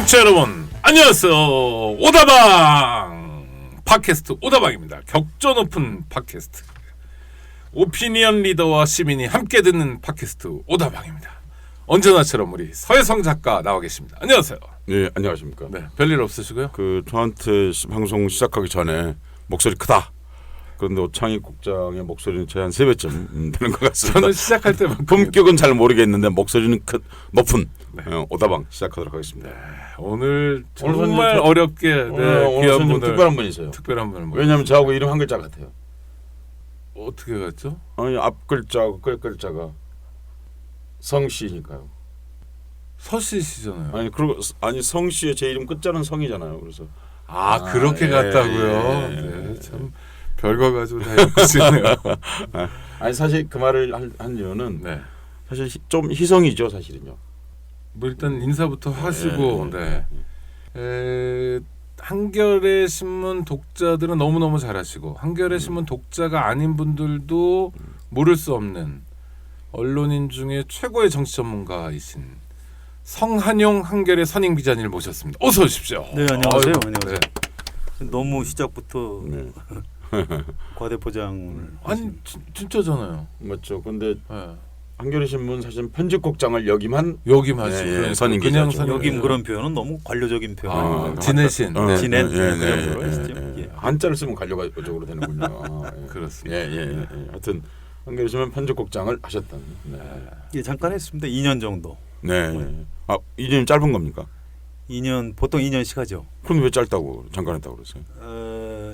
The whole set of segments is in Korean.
청취자 여러분 안녕하세요. 오다방 팟캐스트 오다방입니다. 격전 오픈 팟캐스트, 오피니언 리더와 시민이 함께 듣는 팟캐스트 오다방입니다. 언제나처럼 우리 서혜성 작가 나와 계십니다. 안녕하세요. 네, 안녕하십니까. 네, 별일 없으시고요. 저한테 방송 시작하기 전에 목소리 크다. 그런데 오창익 국장의 목소리는 제 한 3배쯤 되는 것 같습니다. 저는 시작할 때만큼 품격은 잘 모르겠는데 목소리는 높은 오다방 시작하도록 하겠습니다. 네, 오늘 정말 어렵게 귀한 분들 특별한 분이세요. 특별한 분을 왜냐하면 저하고 이름 한 글자 같아요. 어떻게 갔죠? 아니 앞 글자하고 끝 글자가 성씨니까요. 서씨시잖아요. 아니 성씨의 제 이름 끝자는 성이잖아요. 그래서 그렇게 갔다고요. 네, 참 별거 가지고 다 엮으시네요. 아니 사실 그 말을 한 이유는 네. 사실 좀 희성이죠, 사실은요. 뭐 일단 인사부터 하시고 한겨레 신문 독자들은 너무너무 잘하시고 한겨레 신문 독자가 아닌 분들도 모를 수 없는 언론인 중에 최고의 정치 전문가이신 성한용 한겨레 선임 기자님을 모셨습니다. 어서 오십시오. 네, 안녕하세요. 안녕하세요. 네. 너무 시작부터 과대포장을 아니 진짜잖아요. 맞죠. 근데 네. 한겨레 신문 사실 편집국장을 역임한 역임하시고 선임 그냥 기자죠. 여긴 그런 표현은 너무 관료적인 표현. 지내신 지낸 그런 거로 하시죠. 예. 한자를 쓰면 관료적으로 되는군요. 그렇습니다. 하여튼 한겨레 신문 편집국장을 하셨던. 예, 잠깐 했습니다. 2년 정도. 네. 2년이 짧은 겁니까? 2년 보통 2년씩 하죠. 그럼 왜 짧다고 잠깐 했다고 그러세요?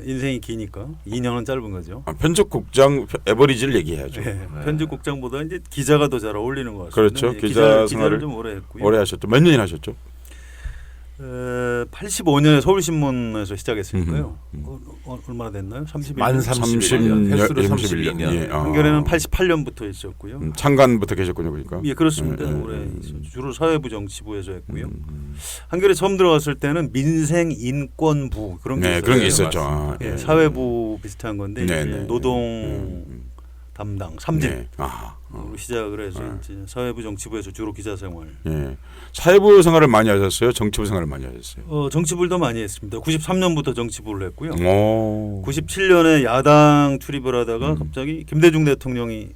인생이 기니까 2년은 짧은 거죠. 편집국장 에버리지를 얘기해야죠. 네. 편집국장보다 이제 기자가 더 잘 어울리는 것 같습니다. 그렇죠. 예, 기자를 기자를 좀 오래 했고요. 오래 하셨죠. 몇 년이나 하셨죠? 85년에 서울신문에서 시작했으니까요. 얼마나 됐나요? 31년. 만 30년, 횟수로 31년. 예. 한겨레는 88년부터 있었고요. 창간부터 계셨군요, 그러니까. 예, 그렇습니다. 올해 주로 사회부 정치부에서 했고요. 한겨레 처음 들어갔을 때는 민생 인권부 그런 게 있었어요. 그런 게 있었죠. 예, 사회부 비슷한 건데 이제 노동 담당 삼진 으로 시작을 해서 이제 사회부 정치부에서 주로 기자 생활. 예. 사회부 생활을 많이 하셨어요? 정치부 생활을 많이 하셨어요? 정치부를 더 많이 했습니다. 93년부터 정치부를 했고요. 97년에 오. 야당 출입을 하다가 갑자기 김대중 대통령이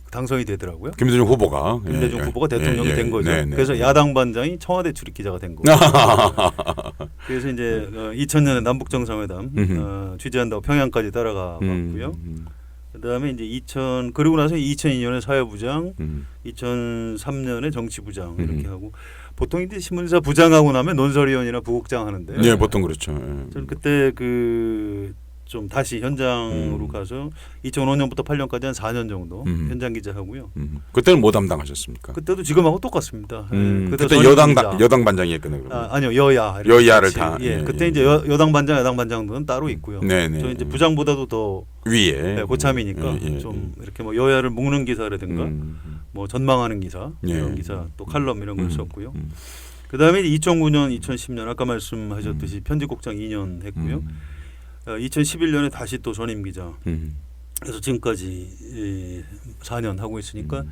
당선이 되더라고요. 김대중 후보가. 김대중 후보가 대통령이 된 거죠. 그래서 야당 반장이 청와대 출입 기자가 된 거고. 그래서 이제 2000년에 남북 정상회담 취재한다고 평양까지 따라가 봤고요. 그다음에 이제 그리고 나서 2002년에 사회부장, 2003년에 정치부장 이렇게 하고 보통 이제 신문사 부장하고 나면 논설위원이나 부국장 하는데. 네, 보통 그렇죠. 저는 그때 좀 다시 현장으로 가서 2005년부터 8년까지 한 4년 정도 현장 기자 하고요. 그때는 뭐 담당하셨습니까? 그때도 지금하고 똑같습니다. 그때 여당 반장이었거든요. 아니요, 여야를 같이. 다. 그때 이제 여당 반장, 야당 반장들은 따로 있고요. 저 이제 부장보다도 더 위에 고참이니까 좀 이렇게 뭐 여야를 묶는 기사라든가 뭐 전망하는 기사 이런 기사 또 칼럼 이런 걸 썼고요. 그다음에 2009년, 2010년 아까 말씀하셨듯이 편집국장 2년 했고요. 2011년에 다시 또 전임 기자. 그래서 지금까지 4년 하고 있으니까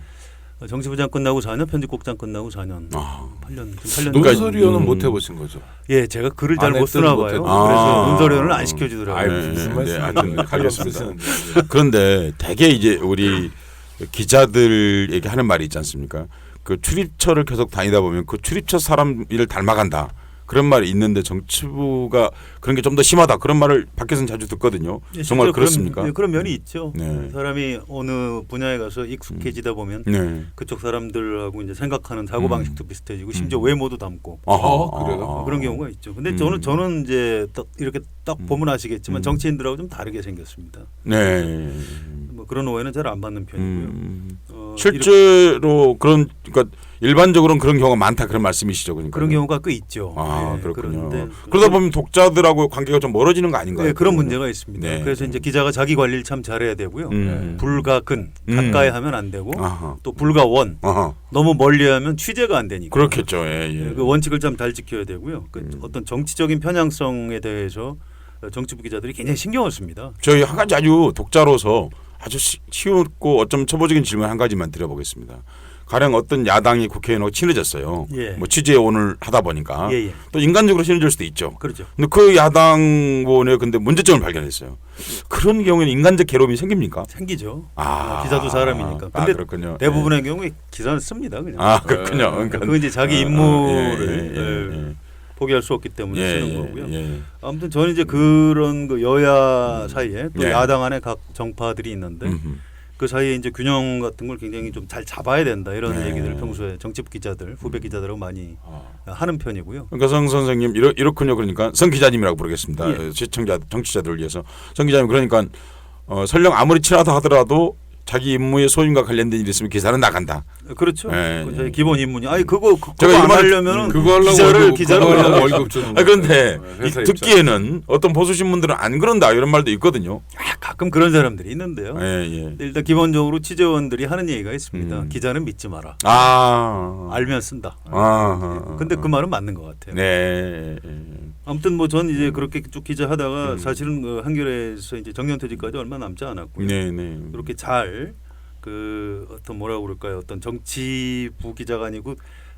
정치부장 끝나고 4년, 편집국장 끝나고 4년, 8년. 논설위원은 못 해보신 거죠? 예, 제가 글을 잘 못 쓰나 봐요. 그래서 논설위원을 안 시켜주더라고요. 무슨 말씀? 알겠습니다. 그런데 대개 이제 우리 기자들에게 하는 말이 있지 않습니까? 그 출입처를 계속 다니다 보면 그 출입처 사람 일을 닮아간다. 그런 말이 있는데 정치부가 그런 게 좀 더 심하다. 그런 말을 밖에서는 자주 듣거든요. 예, 정말 그렇습니까? 그런 면이 있죠. 네. 사람이 어느 분야에 가서 익숙해지다 보면 그쪽 사람들하고 이제 생각하는 사고 방식도 비슷해지고 심지어 외모도 닮고. 그래요? 그런 경우가 있죠. 근데 저는 이제 이렇게 딱 보면 아시겠지만 정치인들하고 좀 다르게 생겼습니다. 네. 뭐 그런 오해는 잘 안 받는 편이고요. 실제로 그러니까 일반적으로는 그런 경우가 많다 그런 말씀이시죠, 그러니까. 그런 경우가 꽤 있죠. 그렇군요. 그러다 보면 독자들하고 관계가 좀 멀어지는 거 아닌가요? 네, 그런 문제가 있습니다. 네. 그래서 이제 기자가 자기 관리를 참 잘해야 되고요. 불가근 가까이 하면 안 되고 또 불가원 너무 멀리하면 취재가 안 되니까. 그렇겠죠. 그 원칙을 참 잘 지켜야 되고요. 어떤 정치적인 편향성에 대해서 정치부 기자들이 굉장히 신경을 씁니다. 저희 한 가지 아주 독자로서 아주 쉬웠고 어쩜 초보적인 질문 한 가지만 드려보겠습니다. 가령 어떤 야당이 국회의원하고 친해졌어요. 예. 뭐 취재원을 하다 보니까 예, 예. 또 인간적으로 친해질 수도 있죠. 그렇죠. 근데 그 야당원의 근데 문제점을 발견했어요. 그런 경우에는 인간적 괴로움이 생깁니까? 생기죠. 아, 기자도 사람이니까. 아, 근데 그렇군요. 대부분의 경우에 기사는 씁니다. 그냥. 아 그렇군요. 그러니까 그 이제 자기 임무를 예. 포기할 수 없기 때문에 예, 쓰는 예, 거고요. 예. 아무튼 저는 이제 그런 그 여야 사이에 또 예. 야당 안에 각 정파들이 있는데 그 사이에 이제 균형 같은 걸 굉장히 좀 잘 잡아야 된다 이런 네. 얘기들을 평소에 정치 기자들, 후배 기자들하고 많이 하는 편이고요. 그러니까 성 선생님 이렇군요. 그러니까 성 기자님이라고 부르겠습니다. 예. 시청자 정치자들을 위해서 성 기자님 그러니까 설령 아무리 친하다 하더라도 자기 임무의 소임과 관련된 일이 있으면 기사는 나간다. 그렇죠. 예, 그 예. 저희 기본 임무니. 아니 그거 제가 안 이말- 하려면은 그거 하려고 기자를 그거 하려고 월급 주는 아 그런데 거예요. 회사 듣기에는 어떤 보수 신문들은 안 그런다 이런 말도 있거든요. 가끔 그런 사람들이 있는데요. 예, 예. 근데 일단 기본적으로 취재원들이 하는 얘기가 있습니다. 기자는 믿지 마라. 알면 쓴다. 근데 그 말은 맞는 것 같아요. 네. 아무튼 뭐 전 이제 그렇게 쭉 기자하다가 사실은 그 한겨레에서 이제 정년퇴직까지 얼마 남지 않았고요. 네, 네. 이렇게 잘 그 어떤 뭐라고 그럴까요? 어떤 정치부 기자가 아니고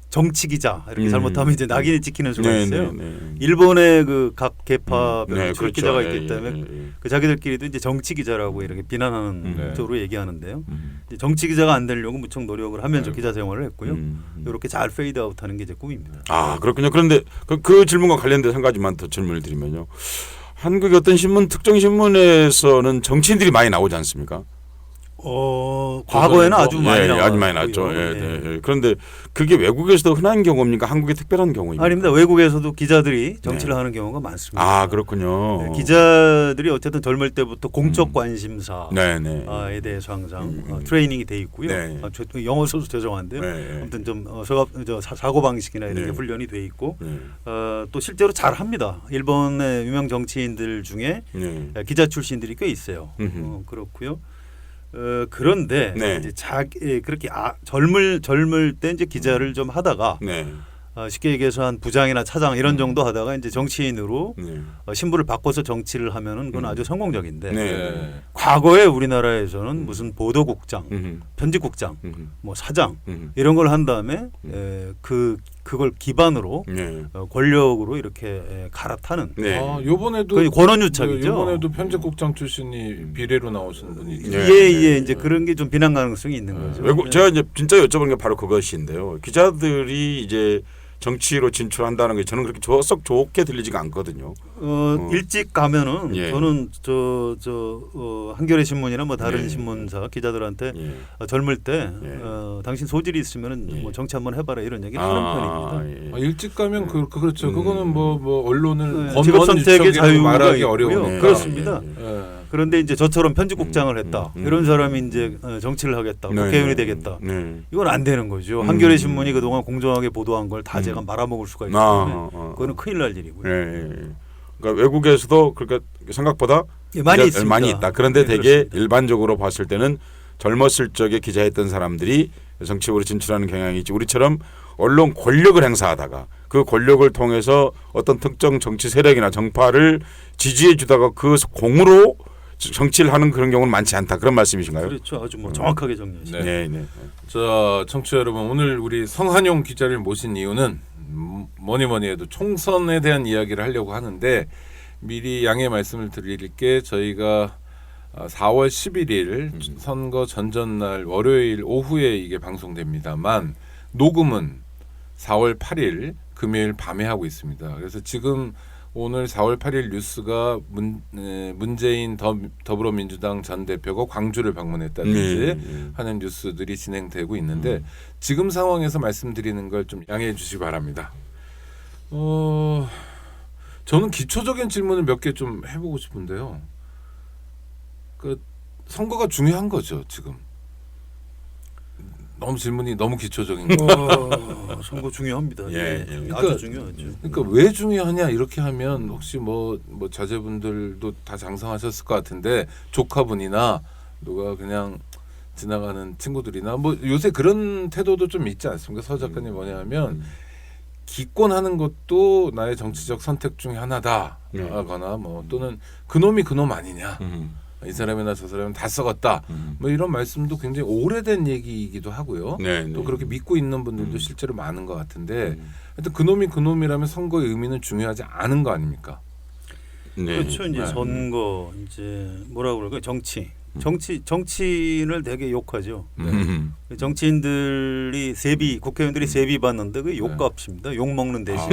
정치 기자 이렇게 잘못하면 이제 낙인이 찍히는 수가 네, 있어요. 네, 네. 일본의 그 각 계파별 네, 출입 그렇죠. 기자가 예, 있기 때문에 예, 예. 그 자기들끼리도 이제 정치 기자라고 이렇게 비난하는 네. 쪽으로 얘기하는데요. 이제 정치 기자가 안 되려고 무척 노력을 하면서 기자 생활을 했고요. 이렇게 잘 페이드아웃하는 게 제 꿈입니다. 아 그렇군요. 그런데 그 질문과 관련돼서 한 가지만 더 질문을 드리면요. 한국의 어떤 신문 특정 신문에서는 정치인들이 많이 나오지 않습니까? 과거에는 아주 많이 예, 나왔고요. 아주 많이 나왔죠. 예, 예. 예, 예. 그런데 그게 외국에서도 흔한 경우입니까? 한국의 특별한 경우입니까? 아닙니다. 외국에서도 기자들이 정치를 하는 경우가 많습니다. 아 그렇군요. 네, 기자들이 어쨌든 젊을 때부터 공적 관심사에 네, 네. 대해서 항상 트레이닝이 돼 있고요. 네. 영어 소수 죄송한데요. 네. 아무튼 좀 사고 방식이나 이런 게 네. 훈련이 돼 있고 네. 또 실제로 잘 합니다. 일본의 유명 정치인들 중에 네. 기자 출신들이 꽤 있어요. 그렇고요. 그런데 네. 이제 그렇게 젊을 때 이제 기자를 좀 하다가 네. 쉽게 얘기해서 한 부장이나 차장 이런 정도 하다가 이제 정치인으로 네. 신부를 바꿔서 정치를 하면은 그건 아주 성공적인데 네. 과거에 우리나라에서는 무슨 보도국장, 음. 편집국장, 음. 뭐 사장 음. 이런 걸 한 다음에 그걸 기반으로 네. 권력으로 이렇게 갈아타는 네. 아, 요번에도 거의 권원유착이죠. 요번에도 편집국장 출신이 비례로 나오신 분이 있죠. 네. 예, 이제 그런 게 좀 비난 가능성이 있는 거죠. 외국 제가 이제 진짜 여쭤보는 게 바로 그것인데요. 기자들이 이제 정치로 진출한다는 게 저는 그렇게 썩 좋게 들리지가 않거든요. 일찍 가면은 예. 저는 한겨레 신문이나 뭐 다른 예. 신문사 기자들한테 예. 젊을 때 예. 당신 소질이 있으면은 예. 뭐 정치 한번 해봐라 이런 얘기를 하는 편입니다. 예. 일찍 가면 그렇죠. 그거는 뭐 언론을 네, 직업 선택의 자유가 말하기 있고요. 어려우니까. 네. 그렇습니다. 예. 그런데 이제 저처럼 편집국장을 했다. 이런 사람이 이제 정치를 하겠다. 네. 국회의원이 되겠다. 네. 이건 안 되는 거죠. 한겨레 신문이 그동안 공정하게 보도한 걸 다 제가 말아먹을 수가 있기 때문에 그거는 큰일 날 일이고요. 예. 그러니까 외국에서도 그러니까 생각보다 예, 많이 기자- 있습니다. 많이 있다. 그런데 네, 되게 그렇습니다. 일반적으로 봤을 때는 젊었을 적에 기자했던 사람들이 정치적으로 진출하는 경향이 있지. 우리처럼 언론 권력을 행사하다가 그 권력을 통해서 어떤 특정 정치 세력이나 정파를 지지해 주다가 그 공으로 정치를 하는 그런 경우는 많지 않다. 그런 말씀이신가요? 그렇죠. 아주 뭐 정확하게 정리하시네요. 네, 네. 자, 청취자 여러분, 오늘 우리 성한용 기자를 모신 이유는 뭐니 해도 총선에 대한 이야기를 하려고 하는데 미리 양해 말씀을 드릴게 저희가 4월 11일 선거 전전날 월요일 오후에 이게 방송됩니다만 녹음은 4월 8일 금요일 밤에 하고 있습니다. 그래서 지금 오늘 4월 8일 뉴스가 문재인 더불어민주당 전 대표가 광주를 방문했다든지 하는 뉴스들이 진행되고 있는데 지금 상황에서 말씀드리는 걸 좀 양해해 주시기 바랍니다. 저는 기초적인 질문을 몇 개 좀 해보고 싶은데요. 그 선거가 중요한 거죠 지금. 너무 질문이 너무 기초적인 거. 선거 중요합니다. 예, 예. 아주 그러니까- 중요하죠. 그러니까 왜 중요하냐 이렇게 하면 혹시 뭐 자제분들도 다 장성하셨을 것 같은데 조카분이나 누가 그냥 지나가는 친구들이나 뭐 요새 그런 태도도 좀 있지 않습니까? 서 작가님 뭐냐면 기권하는 것도 나의 정치적 선택 중에 하나다 하거나 뭐 또는 그놈이 그놈 아니냐 이 사람이나 저 사람은 다 썩었다. 뭐 이런 말씀도 굉장히 오래된 얘기이기도 하고요. 네, 또 네. 그렇게 믿고 있는 분들도 실제로 많은 것 같은데 하여튼 그놈이 그놈이라면 선거의 의미는 중요하지 않은 거 아닙니까? 네. 그렇죠. 이제 네. 선거 이제 뭐라고 그럴까요? 정치인을 되게 욕하죠. 정치인들이 국회의원들이 세비 받는데 그 욕값입니다. 욕 먹는 대신.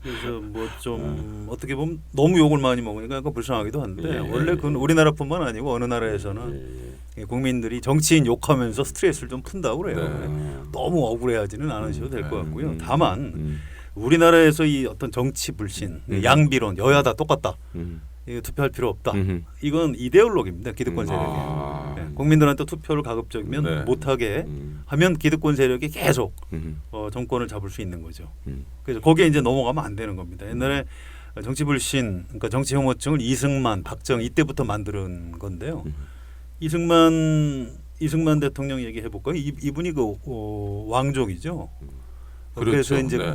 그래서 뭐 좀 어떻게 보면 너무 욕을 많이 먹으니까 약간 불쌍하기도 한데 예. 원래 그건 우리나라뿐만 아니고 어느 나라에서는 국민들이 정치인 욕하면서 스트레스를 좀 푼다고 그래요. 네. 너무 억울해하지는 않으셔도 될 것 같고요. 다만 우리나라에서 이 어떤 정치 불신, 양비론, 여야 다 똑같다. 이거 투표할 필요 없다. 이건 이데올로기입니다. 기득권 세력이. 네, 국민들한테 투표를 가급적이면 네. 못하게 하면 기득권 세력이 계속 정권을 잡을 수 있는 거죠. 그래서 거기에 이제 넘어가면 안 되는 겁니다. 옛날에 정치 불신, 그러니까 정치 혐오증을 이승만, 박정희 이때부터 만드는 건데요. 이승만 대통령 얘기해 볼까요? 이분이 그 왕족이죠. 그렇죠. 그래서 이제 네.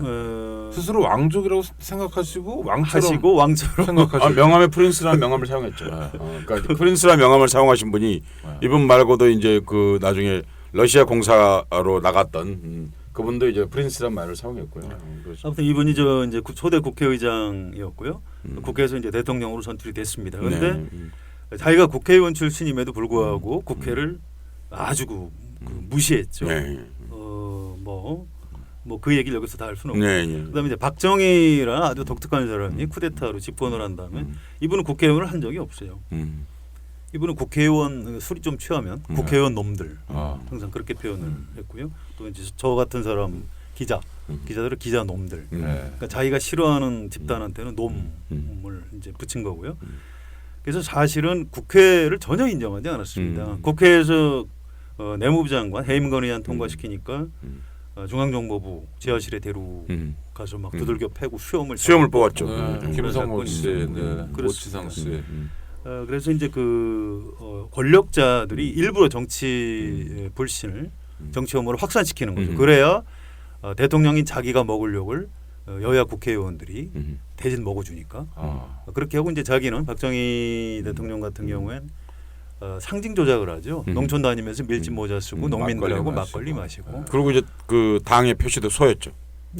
스스로 왕족이라고 생각하시고 왕처럼 하시고 왕처럼 생각하시고 명함에 프린스라는 명함을 사용했죠. 그러니까 프린스라는 명함을 사용하신 분이 이분 말고도 이제 그 나중에 러시아 공사로 나갔던 그분도 이제 프린스라는 말을 사용했고요. 그렇죠. 아무튼 이분이 저 이제 초대 국회의장이었고요. 국회에서 이제 대통령으로 선출이 됐습니다. 그런데 자기가 국회의원 출신임에도 불구하고 국회를 아주 무시했죠. 네. 뭐 그 얘기를 여기서 다 할 수는 없고. 네, 네. 그다음에 이제 박정희라는 아주 독특한 사람이 쿠데타로 집권을 한 다음에 이분은 국회의원을 한 적이 없어요. 이분은 국회의원 술이 좀 취하면 국회의원 놈들 항상 그렇게 표현을 했고요. 또 이제 저 같은 사람 기자들은 기자 놈들. 그러니까 자기가 싫어하는 집단한테는 놈을 이제 붙인 거고요. 그래서 사실은 국회를 전혀 인정하지 않았습니다. 국회에서 내무부 장관 해임 건의안 통과시키니까 중앙정보부 지하실에 데려가서 막 두들겨 패고 수염을 뽑았죠. 김성모 씨, 그렇습니다. 모치상 씨. 그래서 이제 권력자들이 일부러 정치 불신을 정치 혐오를 확산시키는 거죠. 그래야 대통령인 자기가 먹을 욕을 여야 국회의원들이 대신 먹어주니까 그렇게 하고 이제 자기는 박정희 대통령 같은 경우엔 상징 조작을 하죠. 농촌 다니면서 밀짚 모자 쓰고 농민들하고 막걸리 마시고. 그리고 이제 그 당의 표시도 소였죠.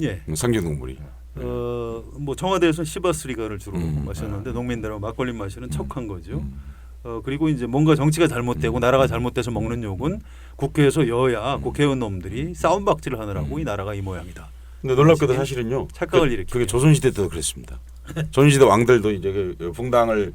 예. 상징 동물이. 뭐 청와대에서는 시바스리가를 주로 마셨는데 농민들하고 막걸리 마시는 척한 거죠. 그리고 이제 뭔가 정치가 잘못되고 나라가 잘못돼서 먹는 욕은 국회에서 여야 국회의원 놈들이 싸움박질을 하느라고 이 나라가 이 모양이다. 근데 놀랍게도 사실은요. 착각을 일으키죠. 그게 조선시대 때도 그랬습니다. 조선시대 왕들도 이제 그 붕당을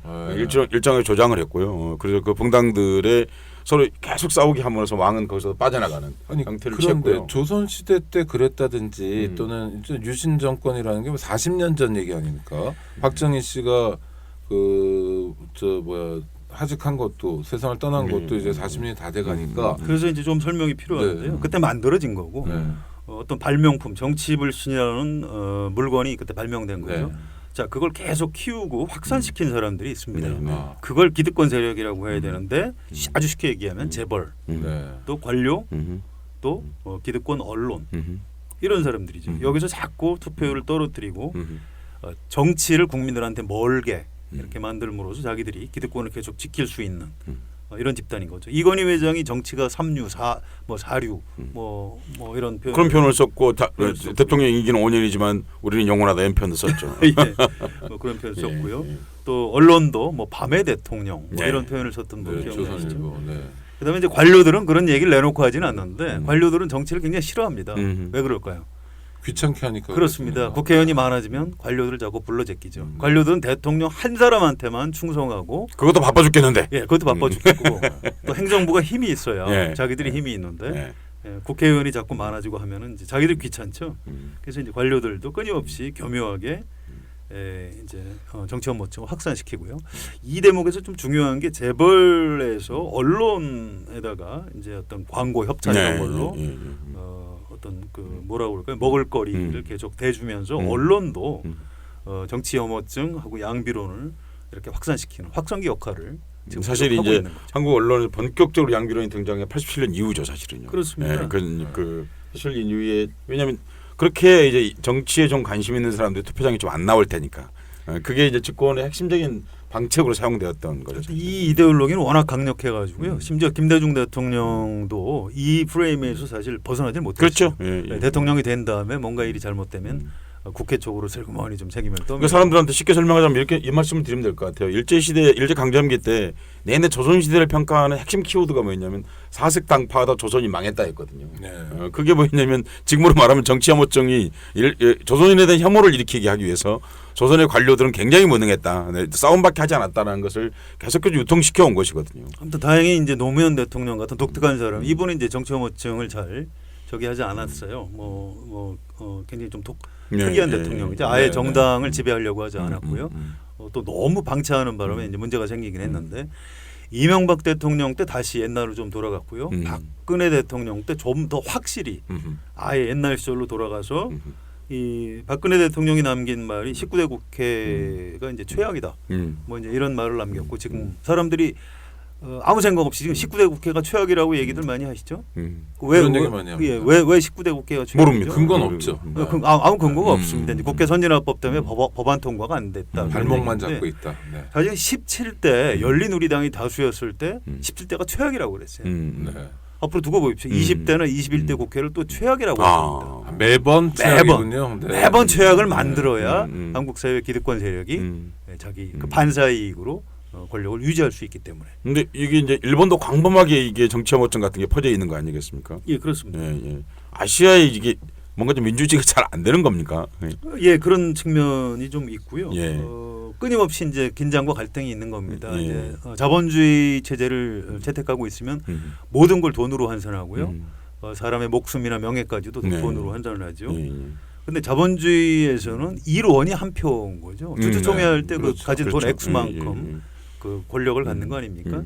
일정하게 조장을 했고요. 그래서 그 붕당들의 서로 계속 싸우게 하면서 왕은 거기서 빠져나가는 형태를 그런데 취했고요. 조선 시대 때 그랬다든지 또는 이제 유신 정권이라는 게 40년 전 얘기 아닙니까? 박정희 씨가 하직한 것도 세상을 떠난 것도 이제 40년이 다 돼가니까 그래서 이제 좀 설명이 필요한데요. 네. 그때 만들어진 거고 어떤 발명품 정치불신이라는 물건이 그때 발명된 거죠. 네. 자, 그걸 계속 키우고 확산시킨 사람들이 있습니다. 네. 그걸 기득권 세력이라고 해야 되는데 아주 쉽게 얘기하면 재벌, 또 관료, 또 기득권 언론 이런 사람들이죠. 여기서 자꾸 투표율을 떨어뜨리고 정치를 국민들한테 멀게 이렇게 만들므로써 자기들이 기득권을 계속 지킬 수 있는 이런 집단인 거죠. 이건희 회장이 정치가 삼류, 사류, 뭐 이런 표현. 그런 표현을 썼고 대통령 임기는 5년이지만 우리는 영원하다 이런 표현도 썼죠. 예, 뭐 그런 표현 썼고요. 또 언론도 뭐 밤의 대통령 뭐 이런 표현을 썼던 분 기억나시죠? 조선일보. 그다음에 이제 관료들은 그런 얘기를 내놓고 하지는 않는데 관료들은 정치를 굉장히 싫어합니다. 왜 그럴까요? 귀찮게 하니까 그렇습니다. 그렇습니다. 국회의원이 많아지면 관료들을 자꾸 불러 제끼죠. 관료들은 대통령 한 사람한테만 충성하고 그것도 바빠 죽겠는데. 예, 그것도 바빠 죽겠고 또 행정부가 힘이 있어야 예. 자기들이 힘이 있는데 네. 예, 국회의원이 자꾸 많아지고 하면은 이제 자기들 귀찮죠. 그래서 이제 관료들도 끊임없이 교묘하게 이제 정치 혐오증을 확산시키고요. 이 대목에서 좀 중요한 게 재벌에서 언론에다가 이제 어떤 광고 협찬 이런 걸로 어떤 뭐라고 그럴까요? 먹을거리를 계속 대주면서 언론도 정치 혐오증하고 양비론을 이렇게 확산시키는 확성기 역할을 지금 사실 하고 이제 있는 거죠. 한국 언론에서 본격적으로 양비론이 등장한 게 87년 이후죠, 사실은요. 그렇습니다. 그 87년 이후에 왜냐하면 그렇게 이제 정치에 좀 관심 있는 사람들이 투표장에 좀 안 나올 테니까. 그게 이제 집권의 핵심적인 방책으로 사용되었던 거죠. 이 이데올로기는 워낙 강력해가지고요. 심지어 김대중 대통령도 이 프레임에서 사실 벗어나지 못했어요. 그렇죠. 예, 예. 대통령이 된 다음에 뭔가 일이 잘못되면 국회 쪽으로 슬그머니 좀 책임을 떠밀고. 그 사람들한테 쉽게 설명하자면 이렇게 이 말씀을 드리면 될 것 같아요. 일제 강점기 때 내내 조선 시대를 평가하는 핵심 키워드가 뭐였냐면 사색당파하다 조선이 망했다 했거든요. 네. 그게 뭐였냐면 지금으로 말하면 정치 혐오증이 조선인에 대한 혐오를 일으키게 하기 위해서 조선의 관료들은 굉장히 무능했다. 네, 싸움밖에 하지 않았다는 것을 계속해서 유통시켜 온 것이거든요. 아무튼 다행히 이제 노무현 대통령 같은 독특한 사람, 이분은 이제 정치 혐오증을 잘 저기 하지 않았어요. 굉장히 좀 특이한 대통령이죠. 아예 정당을 지배하려고 하지 않았고요. 또 너무 방치하는 바람에 이제 문제가 생기긴 했는데 이명박 대통령 때 다시 옛날로 좀 돌아갔고요. 박근혜 대통령 때 좀 더 확실히 아예 옛날 시절로 돌아가서 이 박근혜 대통령이 남긴 말이 19대 국회가 이제 최악이다. 뭐 이제 이런 말을 남겼고 지금 사람들이 아무 생각 없이 지금 19대 국회가 최악이라고 얘기들 많이 하시죠? 그런 얘기 많이 합니다. 왜 19대 국회가 최악이죠? 모릅니다. 근거는 없죠. 아무 근거가 없습니다. 이제 국회 선진화법 때문에 법안 통과가 안 됐다. 발목만 잡고 있다. 네. 사실 17대 열린우리당이 다수였을 때 17대가 최악이라고 그랬어요. 네. 앞으로 두고 보십시오. 20대는 21대 국회를 또 최악이라고 했습니다. 매번 최악이군요. 네. 매번 최악을 만들어야 한국 사회 기득권 세력이 자기 그 반사 이익으로 권력을 유지할 수 있기 때문에. 근데 이게 이제 일본도 광범하게 이게 정치 혐오증 같은 게 퍼져 있는 거 아니겠습니까? 예, 그렇습니다. 예, 예. 아시아에 이게 뭔가 좀 민주주의가 잘 안 되는 겁니까? 예. 예, 그런 측면이 좀 있고요. 예. 끊임없이 이제 긴장과 갈등이 있는 겁니다. 예. 이제 자본주의 체제를 채택하고 있으면 모든 걸 돈으로 환산하고요. 사람의 목숨이나 명예까지도 네. 돈으로 환산을 하죠. 예. 근데 자본주의에서는 일원이 한 표인 거죠. 주주총회할 때 그 그렇죠. 가진 돈 그렇죠. X만큼 그 권력을 갖는 거 아닙니까?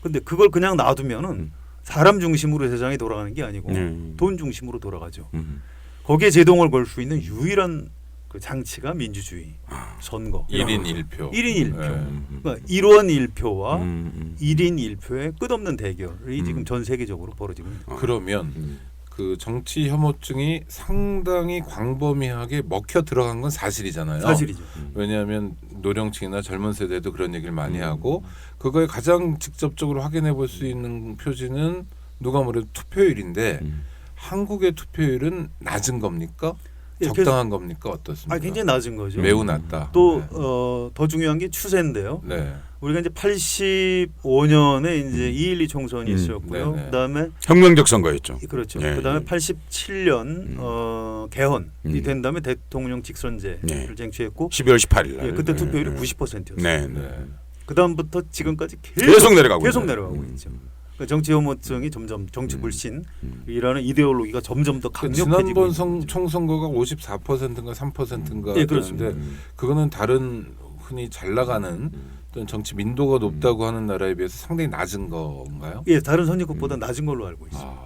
근데 그걸 그냥 놔두면은 사람 중심으로 세상이 돌아가는 게 아니고 돈 중심으로 돌아가죠. 거기에 제동을 걸 수 있는 유일한 그 장치가 민주주의 선거. 1인 1표. 1인 1표. 네. 그러니까 1원 1표와 1인 1표의 끝없는 대결이 지금 전 세계적으로 벌어지고 있습니다. 그러면 그 정치 혐오증이 상당히 광범위하게 먹혀 들어간 건 사실이잖아요. 사실이죠. 왜냐하면 노령층이나 젊은 세대도 그런 얘기를 많이 하고 그거에 가장 직접적으로 확인해 볼 수 있는 표지는 누가 뭐래도 투표율인데 한국의 투표율은 낮은 겁니까? 예, 적당한 겁니까? 어떻습니까? 굉장히 낮은 거죠. 매우 낮다. 또 더 중요한 게 추세인데요. 네. 우리가 이제 85년에 이제 2.12 총선이 있었고요. 네네. 그다음에 혁명적 선거였죠. 그렇죠. 예, 그다음에 예. 87년 개헌이 된 다음에 대통령 직선제를 네. 쟁취했고 12월 18일 날. 예, 그때 네, 투표율이 네. 90%였어요. 네. 네. 그다음부터 지금까지 계속 내려가고 계속 있어요. 내려가고 있죠. 그러니까 정치 혐오증이 점점 정치 불신이라는 이데올로기가 점점 더 강력해지고 지난번 있는 거죠. 총선거가 54%인가 3%인가 예, 그렇습니다. 그런데 그거는 다른 흔히 잘 나가는 어떤 정치 민도가 높다고 하는 나라에 비해서 상당히 낮은 건가요? 예, 다른 선진국보다 낮은 걸로 알고 있습니다.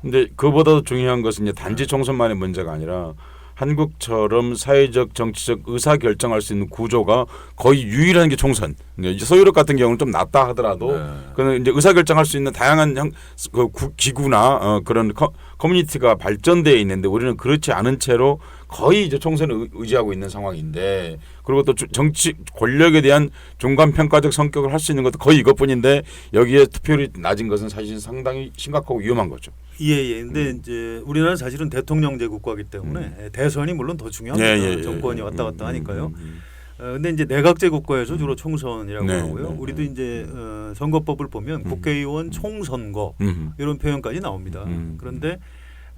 근데 그보다도 중요한 것은 이제 단지 총선만의 문제가 아니라 한국처럼 사회적 정치적 의사 결정할 수 있는 구조가 거의 유일한 게 총선. 이제 서유럽 같은 경우는 좀 낫다 하더라도 네. 그는 이제 의사 결정할 수 있는 다양한 기구나 그런 커뮤니티가 발전되어 있는데 우리는 그렇지 않은 채로 거의 이제 총선을 의지하고 있는 상황인데 그리고 또 정치 권력에 대한 중간 평가적 성격을 할 수 있는 것도 거의 이것뿐인데 여기에 투표율이 낮은 것은 사실 상당히 심각하고 위험한 거죠. 예. 근데 이제 우리나라는 사실은 대통령제 국가이기 때문에 대선이 물론 더 중요합니다. 예. 정권이 왔다 갔다 하니까요. 근데 이제 내각제 국가에서 주로 총선이라고 네, 하고요. 네, 우리도 이제 선거법을 보면 국회의원 총선거 이런 표현까지 나옵니다. 그런데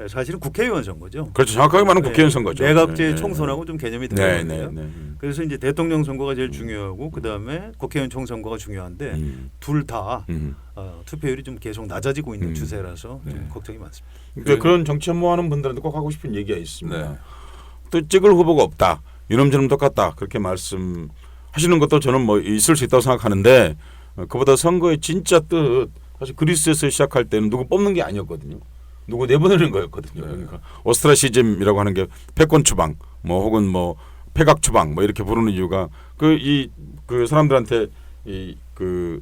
사실은 국회의원 선거죠. 그렇죠. 정확하게 말하면 국회의원 선거죠. 내각제 네, 총선하고 좀 개념이 네, 다른데요. 네. 그래서 이제 대통령 선거가 제일 중요하고 그 다음에 국회의원 총선거가 중요한데 둘 다 투표율이 좀 계속 낮아지고 있는 추세라서 좀 걱정이 많습니다. 그러니까 그런 정치 혐오하는 분들한테 꼭 하고 싶은 얘기가 있습니다. 네. 또 찍을 후보가 없다. 이놈저놈 똑같다. 그렇게 말씀하시는 것도 저는 뭐 있을 수 있다고 생각하는데 그보다 선거의 진짜 뜻 사실 그리스에서 시작할 때는 누구 뽑는 게 아니었거든요. 누구 내보내는 거였거든요. 그러니까 오스트라시즘이라고 하는 게 패권 추방, 뭐 혹은 뭐 폐각 추방, 뭐 이렇게 부르는 이유가 그 사람들한테 그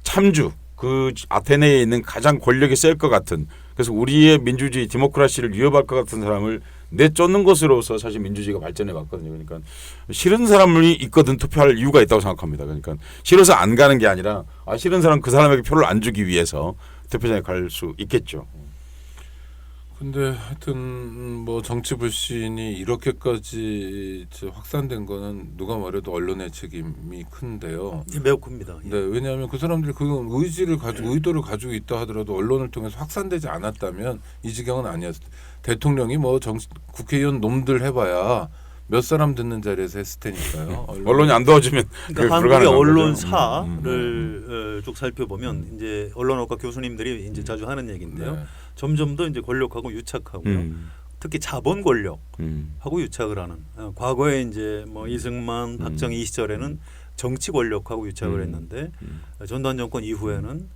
참주 그 아테네에 있는 가장 권력이 셀 것 같은 그래서 우리의 민주주의 디모크라시를 위협할 것 같은 사람을 내쫓는 것으로서 사실 민주주의가 발전해 왔거든요. 그러니까 싫은 사람이 있거든 투표할 이유가 있다고 생각합니다. 그러니까 싫어서 안 가는 게 아니라 싫은 사람 그 사람에게 표를 안 주기 위해서 투표장에 갈 수 있겠죠. 근데 하여튼 뭐 정치 불신이 이렇게까지 확산된 거는 누가 말해도 언론의 책임이 큰데요. 매우 큽니다. 네, 왜냐하면 그 사람들이 그 의지를 가지고 의도를 가지고 있다 하더라도 언론을 통해서 확산되지 않았다면 이 지경은 아니었을 때 대통령이 뭐 국회의원 놈들 해봐야 몇 사람 듣는 자리에서 했을 테니까요. 언론이 안 도와주면 그러니까 한국의 언론사를 쭉 살펴보면 이제 언론학과 교수님들이 이제 자주 하는 얘기인데요. 네. 점점 더 이제 권력하고 유착하고요. 특히 자본 권력하고 유착을 하는. 과거에 이제 뭐 이승만, 박정희 시절에는 정치 권력하고 유착을 했는데 전두환 정권 이후에는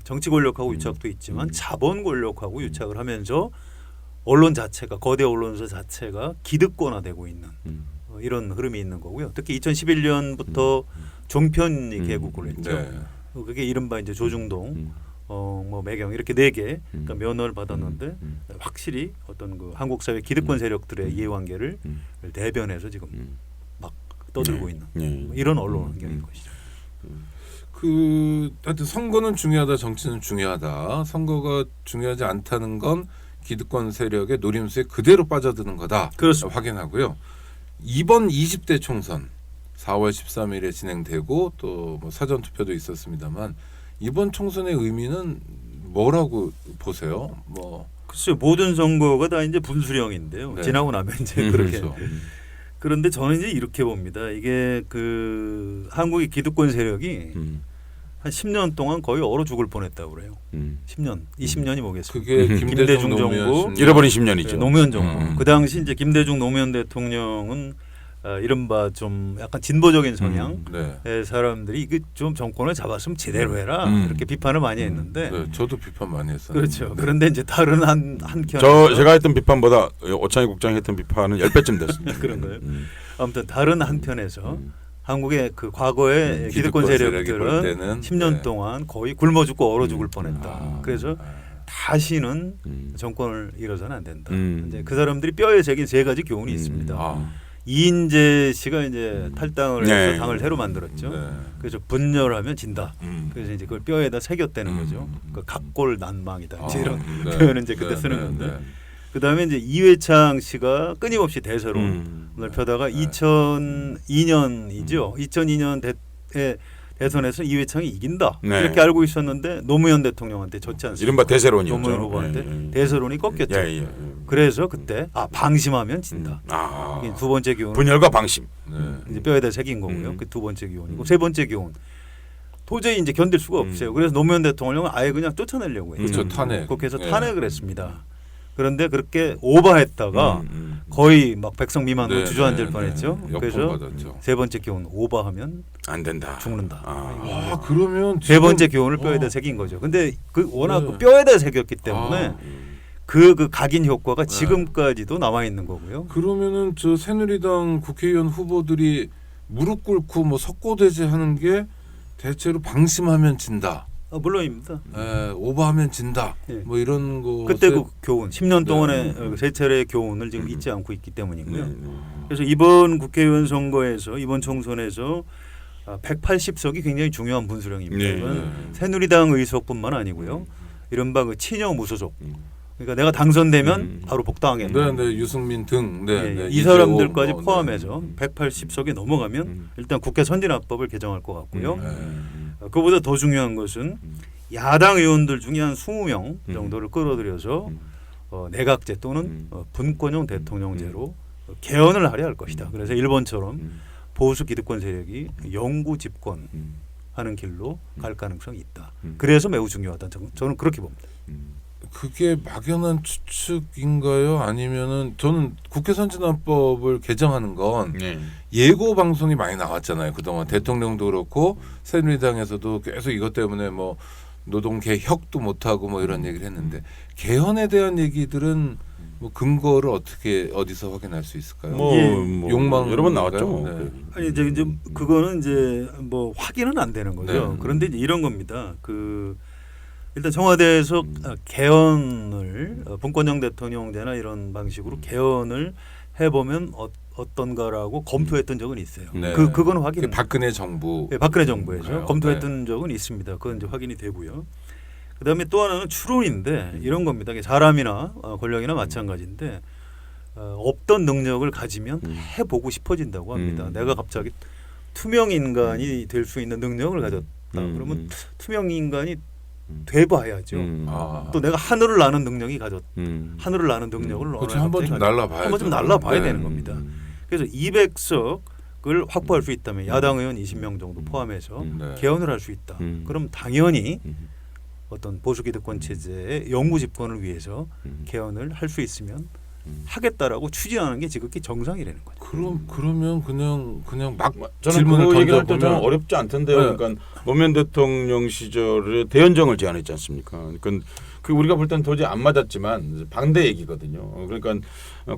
정치 권력하고 유착도 있지만 자본 권력하고 유착을 하면서 언론 자체가 거대 언론사 자체가 기득권화되고 있는 이런 흐름이 있는 거고요. 특히 2011년부터 종편이 개국을 했죠. 네. 그게 이른바 이제 조중동, 뭐 매경 이렇게 4개 그러니까 면허를 받았는데 확실히 어떤 그 한국 사회 기득권 세력들의 이해관계를 대변해서 지금 막 떠들고 있는 뭐 이런 언론 환경인 것이죠. 그 하여튼 선거는 중요하다, 정치는 중요하다. 선거가 중요하지 않다는 건 기득권 세력의 노림수에 그대로 빠져드는 거다. 그렇습니다. 확인하고요. 이번 20대 총선 4월 13일에 진행되고 또 뭐 사전 투표도 있었습니다만 이번 총선의 의미는 뭐라고 보세요? 뭐 글쎄요, 모든 선거가 다 이제 분수령인데요. 네. 지나고 나면 이제 그렇게. 그렇죠. 그런데 저는 이제 이렇게 봅니다. 이게 그 한국의 기득권 세력이 한 10년 동안 거의 얼어 죽을 뻔했다고 그래요. 10년, 20년이 뭐겠어요? 그게 김대중 정부 잃어버린 10년이죠. 노무현 정부. 그 당시 이제 김대중 노무현 대통령은 이른바 좀 약간 진보적인 성향의 네. 사람들이 이게 좀 정권을 잡았으면 제대로 해라 이렇게 비판을 많이 했는데 네, 저도 비판 많이 했어요. 그렇죠. 그런데 이제 다른 한편 제가 했던 비판보다 오창희 국장이 했던 비판은 10배쯤 됐습니다. 그런가요? 아무튼 다른 한편에서 한국의 그 과거의 기득권 세력들은 10년 동안 거의 굶어 죽고 얼어 죽을 뻔했다. 그래서 다시는 정권을 잃어서는 안 된다. 이제 그 사람들이 뼈에 새긴 3가지 교훈이 있습니다. 이인재 씨가 이제 탈당을 해서 당을 새로 만들었죠. 네. 그래서 분열하면 진다. 그래서 이제 그걸 뼈에다 새겼다는 거죠. 그 각골난망이다. 이제 이런 표현을 이제 그때 쓰는 건데. 그다음에 이제 이회창 씨가 끊임없이 대세론을 펴다가 2002년이죠. 2002년 대선에서 이회창이 이긴다. 이렇게 알고 있었는데 노무현 대통령한테 졌지 않습니까? 이른바 대세론이었죠. 노무현 후보한테 대세론이 꺾였죠. 그래서 그때 방심하면 진다. 이게 두 번째 교훈. 분열과 방심. 이제 뼈에다 새긴 거고요. 그 두 번째 교훈이고 세 번째 교훈. 도저히 이제 견딜 수가 없어요. 그래서 노무현 대통령은 아예 그냥 쫓아내려고 했죠. 그렇죠. 탄핵. 국회에서 탄핵을 했습니다. 그런데 그렇게 오버했다가 거의 막 백성 미만으로 주저앉을 뻔했죠. 그래서 받았죠. 세 번째 교훈 오버하면 안 된다. 죽는다. 그러면 세 번째 교훈을 뼈에다 새긴 거죠. 근데 그 워낙 그 뼈에다 새겼기 때문에 그 각인 효과가 지금까지도 남아 있는 거고요. 그러면은 저 새누리당 국회의원 후보들이 무릎 꿇고 뭐 석고대죄하는 게 대체로 방심하면 진다. 물론입니다. 오버하면 진다. 뭐 이런 거. 그때 그 교훈 10년 동안의 세 차례의 교훈을 지금 잊지 않고 있기 때문이고요. 그래서 이번 국회의원 선거에서 이번 총선에서 180석이 굉장히 중요한 분수령입니다. 새누리당 의석뿐만 아니고요. 이른바 그 친여 무소속. 그러니까 내가 당선되면 바로 복당하겠다. 네, 유승민 등. 이 사람들까지 포함해서 180석이 넘어가면 일단 국회 선진화법을 개정할 것 같고요. 그보다 더 중요한 것은 야당 의원들 중에 한 20명 정도를 끌어들여서 내각제 또는 분권형 대통령제로 개헌을 하려 할 것이다. 그래서 일본처럼 보수 기득권 세력이 영구 집권하는 길로 갈 가능성이 있다. 그래서 매우 중요하다. 저는 그렇게 봅니다. 그게 막연한 추측인가요? 아니면은 저는 국회 선진화법을 개정하는 건 예고 방송이 많이 나왔잖아요. 그동안 대통령도 그렇고 새누리당에서도 계속 이것 때문에 뭐 노동 개혁도 못하고 뭐 이런 얘기를 했는데 개헌에 대한 얘기들은 뭐 근거를 어디서 확인할 수 있을까요? 욕망 여러 번 나왔죠. 아니 이제 그거는 이제 뭐 확인은 안 되는 거죠. 그런데 이제 이런 겁니다. 일단 청와대에서 개헌을 분권형 대통령제나 이런 방식으로 개헌을 해보면 어떤가라고 검토했던 적은 있어요. 네. 그건 확인. 박근혜 정부. 네, 박근혜 정부에서 네. 검토했던 적은 있습니다. 그건 이제 확인이 되고요. 그다음에 또 하나는 추론인데 이런 겁니다. 사람이나 권력이나 마찬가지인데 없던 능력을 가지면 해보고 싶어진다고 합니다. 내가 갑자기 투명 인간이 될 수 있는 능력을 가졌다. 그러면 투명 인간이 돼봐야죠. 또 내가 하늘을 나는 능력이 하늘을 나는 능력을 그렇죠. 한번 좀 날라봐야죠. 한번 좀 날라봐야 네. 되는 겁니다. 그래서 200석을 확보할 수 있다면 야당 의원 20명 정도 포함해서 네. 개헌을 할 수 있다. 그럼 당연히 어떤 보수 기득권 체제의 영구 집권을 위해서 개헌을 할 수 있으면 하겠다라고 추진하는 게 지극히 정상이라는 거죠. 그러면 그냥 막 저는 질문을 그 얘기를 할 때 던져보면 좀 어렵지 않던데요. 네. 그러니까 노무현 대통령 시절에 대연정을 제안했지 않습니까? 그러니까 그 우리가 볼 때는 도저히 안 맞았지만 반대 얘기거든요. 그러니까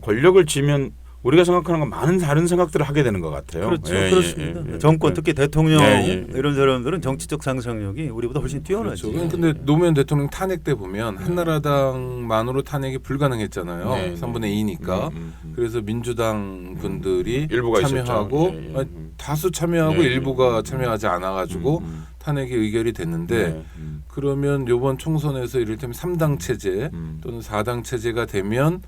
권력을 쥐면 우리가 생각하는 건 많은 다른 생각들을 하게 되는 것 같아요. 그렇죠. 예, 그렇습니다. 예, 예. 정권 특히 대통령 예, 예. 이런 사람들은 정치적 상상력이 우리보다 훨씬 뛰어나죠. 그렇죠. 근데 노무현 대통령 탄핵 때 보면 한나라당만으로 탄핵이 불가능했잖아요. 네, 3분의 2니까. 그래서 민주당 분들이 일부가 참여하고 있었죠. 예, 예. 아니, 다수 참여하고 예, 예. 일부가 참여하지 않아가지고 탄핵이 의결이 됐는데 네. 그러면 이번 총선에서 이를테면 3당 체제 또는 4당 체제가 되면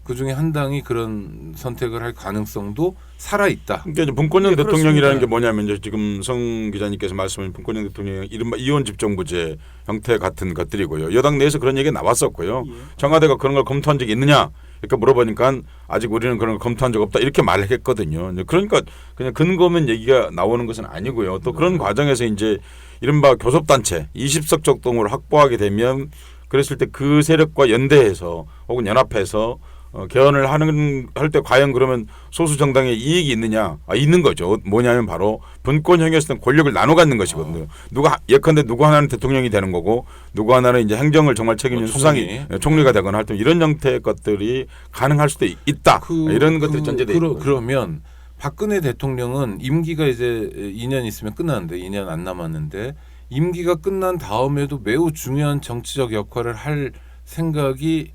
그중에 한 당이 그런 선택을 할 가능성도 살아 있다. 그러니까 이제 분권형 네, 대통령이라는 그렇습니다. 게 뭐냐면 이제 지금 성 기자님께서 말씀하신 분권형 대통령 이른바 이원 집정부제 형태 같은 것들이고요. 여당 내에서 그런 얘기가 나왔었고요. 청와대가 그런 걸 검토한 적이 있느냐 이렇게 물어보니까 아직 우리는 그런 걸 검토한 적 없다 이렇게 말을 했거든요. 그러니까 그냥 근거 없는 얘기가 나오는 것은 아니고요. 또 그런 과정에서 이제 이른바 교섭단체 20석 정도를 확보하게 되면 그랬을 때 그 세력과 연대해서 혹은 연합해서 개헌을 할 때 과연 그러면 소수 정당에 이익이 있느냐? 있는 거죠. 뭐냐면 바로 분권형이었을 때 권력을 나눠 갖는 것이거든요. 예컨대 누구 하나는 대통령이 되는 거고 누구 하나는 이제 행정을 정말 책임지는 총리가 되거나 할 때 이런 형태의 것들이 가능할 수도 있다. 이런 것들이 전제돼 있고. 그러면 박근혜 대통령은 임기가 이제 2년 있으면 끝나는데 2년 안 남았는데 임기가 끝난 다음에도 매우 중요한 정치적 역할을 할 생각이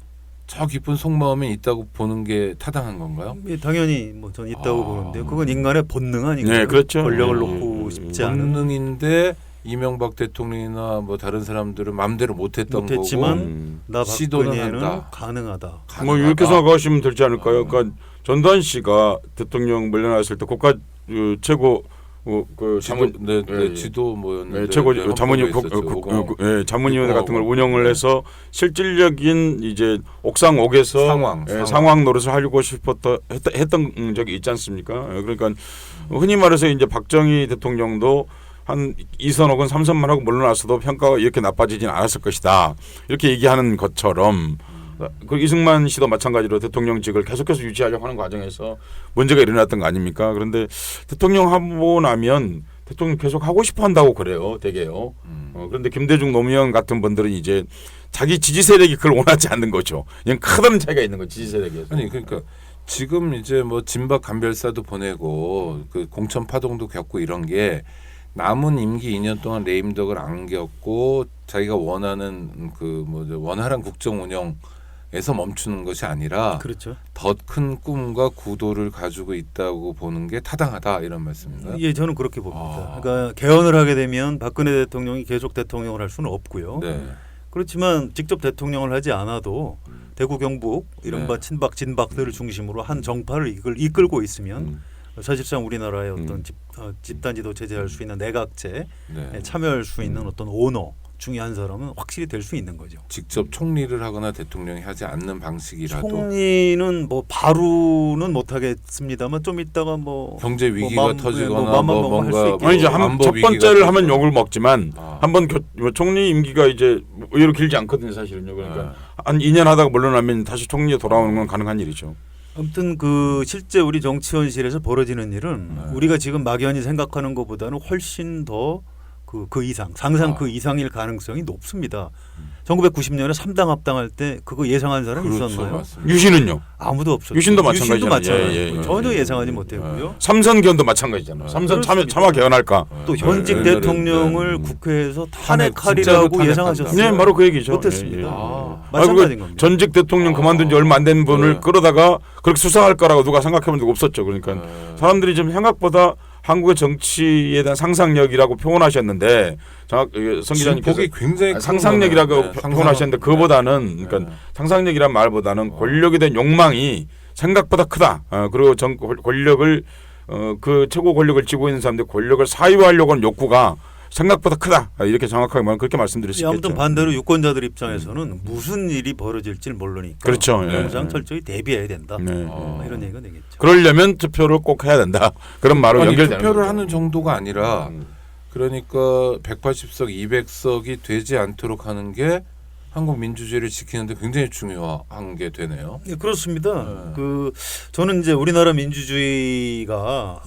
저 깊은 속마음에 있다고 보는 게 타당한 건가요? 당연히 뭐 전 있다고 보는데요. 그건 인간의 본능 아닌가요? 네, 그렇죠. 권력을 놓고 싶지 않은. 본능인데 이명박 대통령이나 뭐 다른 사람들은 마음대로 못했던 못했지만 나 시도는 박근혜는 한다. 가능하다. 뭐 이렇게 생각하시면 되지 않을까요? 그러니까 전두환 씨가 대통령 물러났을 때 국가 최고 그 지도 뭐였는데 최고 자문위원회 같은 걸 운영을 해서 실질적인 이제 옥상 옥에서 상황 노릇을 하려고 했던 적이 있지 않습니까? 그러니까 흔히 말해서 이제 박정희 대통령도 한 2선 혹은 3선만 하고 물러났어도 평가가 이렇게 나빠지진 않았을 것이다. 이렇게 얘기하는 것처럼 그 이승만 씨도 마찬가지로 대통령직을 계속해서 유지하려고 하는 과정에서 문제가 일어났던 거 아닙니까? 그런데 대통령 하고 나면 대통령 계속 하고 싶어 한다고 그래요. 되게요. 그런데 김대중 노무현 같은 분들은 이제 자기 지지 세력이 그걸 원하지 않는 거죠. 그냥 크다는 차이가 있는 거죠. 지지 세력에서. 아니 그러니까 지금 이제 뭐 진박 간별사도 보내고 그 공천 파동도 겪고 이런 게 남은 임기 2년 동안 레임덕을 안 겪고 자기가 원하는 그 뭐 원활한 국정 운영에서 멈추는 것이 아니라 그렇죠. 더 큰 꿈과 구도를 가지고 있다고 보는 게 타당하다 이런 말씀인가요? 예, 저는 그렇게 봅니다. 그러니까 개헌을 하게 되면 박근혜 대통령이 계속 대통령을 할 수는 없고요. 네. 그렇지만 직접 대통령을 하지 않아도 대구 경북 이른바 네. 친박 진박들을 중심으로 한 정파를 이끌고 있으면 사실상 우리나라의 어떤 집단 지도 체제할 수 있는 내각제에 참여할 수 있는 어떤 오너 중에 한 사람은 확실히 될 수 있는 거죠. 직접 총리를 하거나 대통령이 하지 않는 방식이라도 총리는 뭐 바로는 못 하겠습니다만 좀 있다가 뭐 경제 위기가 터지거나 뭐 뭔가 아니죠. 첫 번째를 하면 욕을 먹지만 한번 총리 임기가 이제 의외로 길지 않거든요, 사실은요. 그러니까 한 2년 하다가 물러나면 다시 총리에 돌아오는 건 가능한 일이죠. 아무튼 그 실제 우리 정치 현실에서 벌어지는 일은 우리가 지금 막연히 생각하는 것보다는 훨씬 더 그 이상 상상 그 이상일 가능성이 높습니다. 1990년에 3당 합당할 때 그거 예상한 사람이 그렇죠, 있었나요? 맞습니다. 유신은요. 아무도 없었죠. 유신도 마찬가지잖아요. 마찬가지고 예, 예. 전혀 예상하지 못했고요. 삼선 개헌도 마찬가지잖아요. 삼선 차마 개헌할까? 또 현직 네, 대통령을 네. 국회에서 진짜로 탄핵하리라고 탄핵한다. 예상하셨어요. 네, 바로 그 얘기죠. 못했습니다. 예, 예. 마찬가지인 겁니다. 전직 대통령 그만둔 지 얼마 안 된 분을 네. 끌어다가 그렇게 수상할 거라고 누가 생각해본 적 없었죠. 그러니까 사람들이 좀 생각보다 한국의 정치에 대한 상상력이라고 표현하셨는데 성 기자님께서 보기 굉장히 큰 상상력이라고 거네요. 네, 표현하셨는데 그거보다는 그러니까 상상력이란 말보다는 권력에 대한 욕망이 생각보다 크다. 그리고 권력을 그 최고 권력을 쥐고 있는 사람들 권력을 사유하려고 하는 욕구가 생각보다 크다. 이렇게 정확하게 말하면 그렇게 말씀드릴 수 있겠죠. 아무튼 반대로 유권자들 입장에서는 무슨 일이 벌어질지 모르니까 그렇죠. 항상 예. 철저히 대비해야 된다. 네. 이런 얘기가 되겠죠. 그러려면 투표를 꼭 해야 된다. 그런 말로 아니, 연결되는 투표를 거죠. 하는 정도가 아니라 그러니까 180석, 200석이 되지 않도록 하는 게 한국 민주주의를 지키는데 굉장히 중요한 게 되네요. 예, 그렇습니다. 네. 저는 이제 우리나라 민주주의가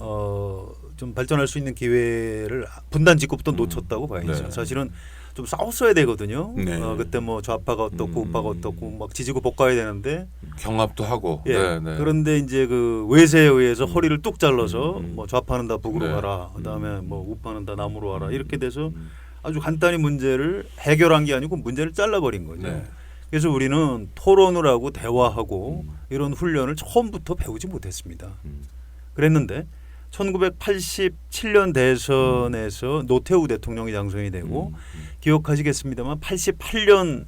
좀 발전할 수 있는 기회를 분단 직후부터 놓쳤다고 봐야죠. 네. 사실은 좀 싸웠어야 되거든요. 네. 그때 뭐 좌파가 어떻고 우파가 어떻고 막 지지고 볶아야 되는데 경합도 하고. 예. 네, 네. 그런데 이제 그 외세에 의해서 허리를 뚝 잘라서 뭐 좌파는 다 북으로 네. 가라. 그다음에 뭐 우파는 다 남으로 가라. 이렇게 돼서 아주 간단히 문제를 해결한 게 아니고 문제를 잘라버린 거죠. 네. 그래서 우리는 토론을 하고 대화하고 이런 훈련을 처음부터 배우지 못했습니다. 그랬는데 1987년 대선에서 노태우 대통령이 당선이 되고 기억하시겠습니다만 88년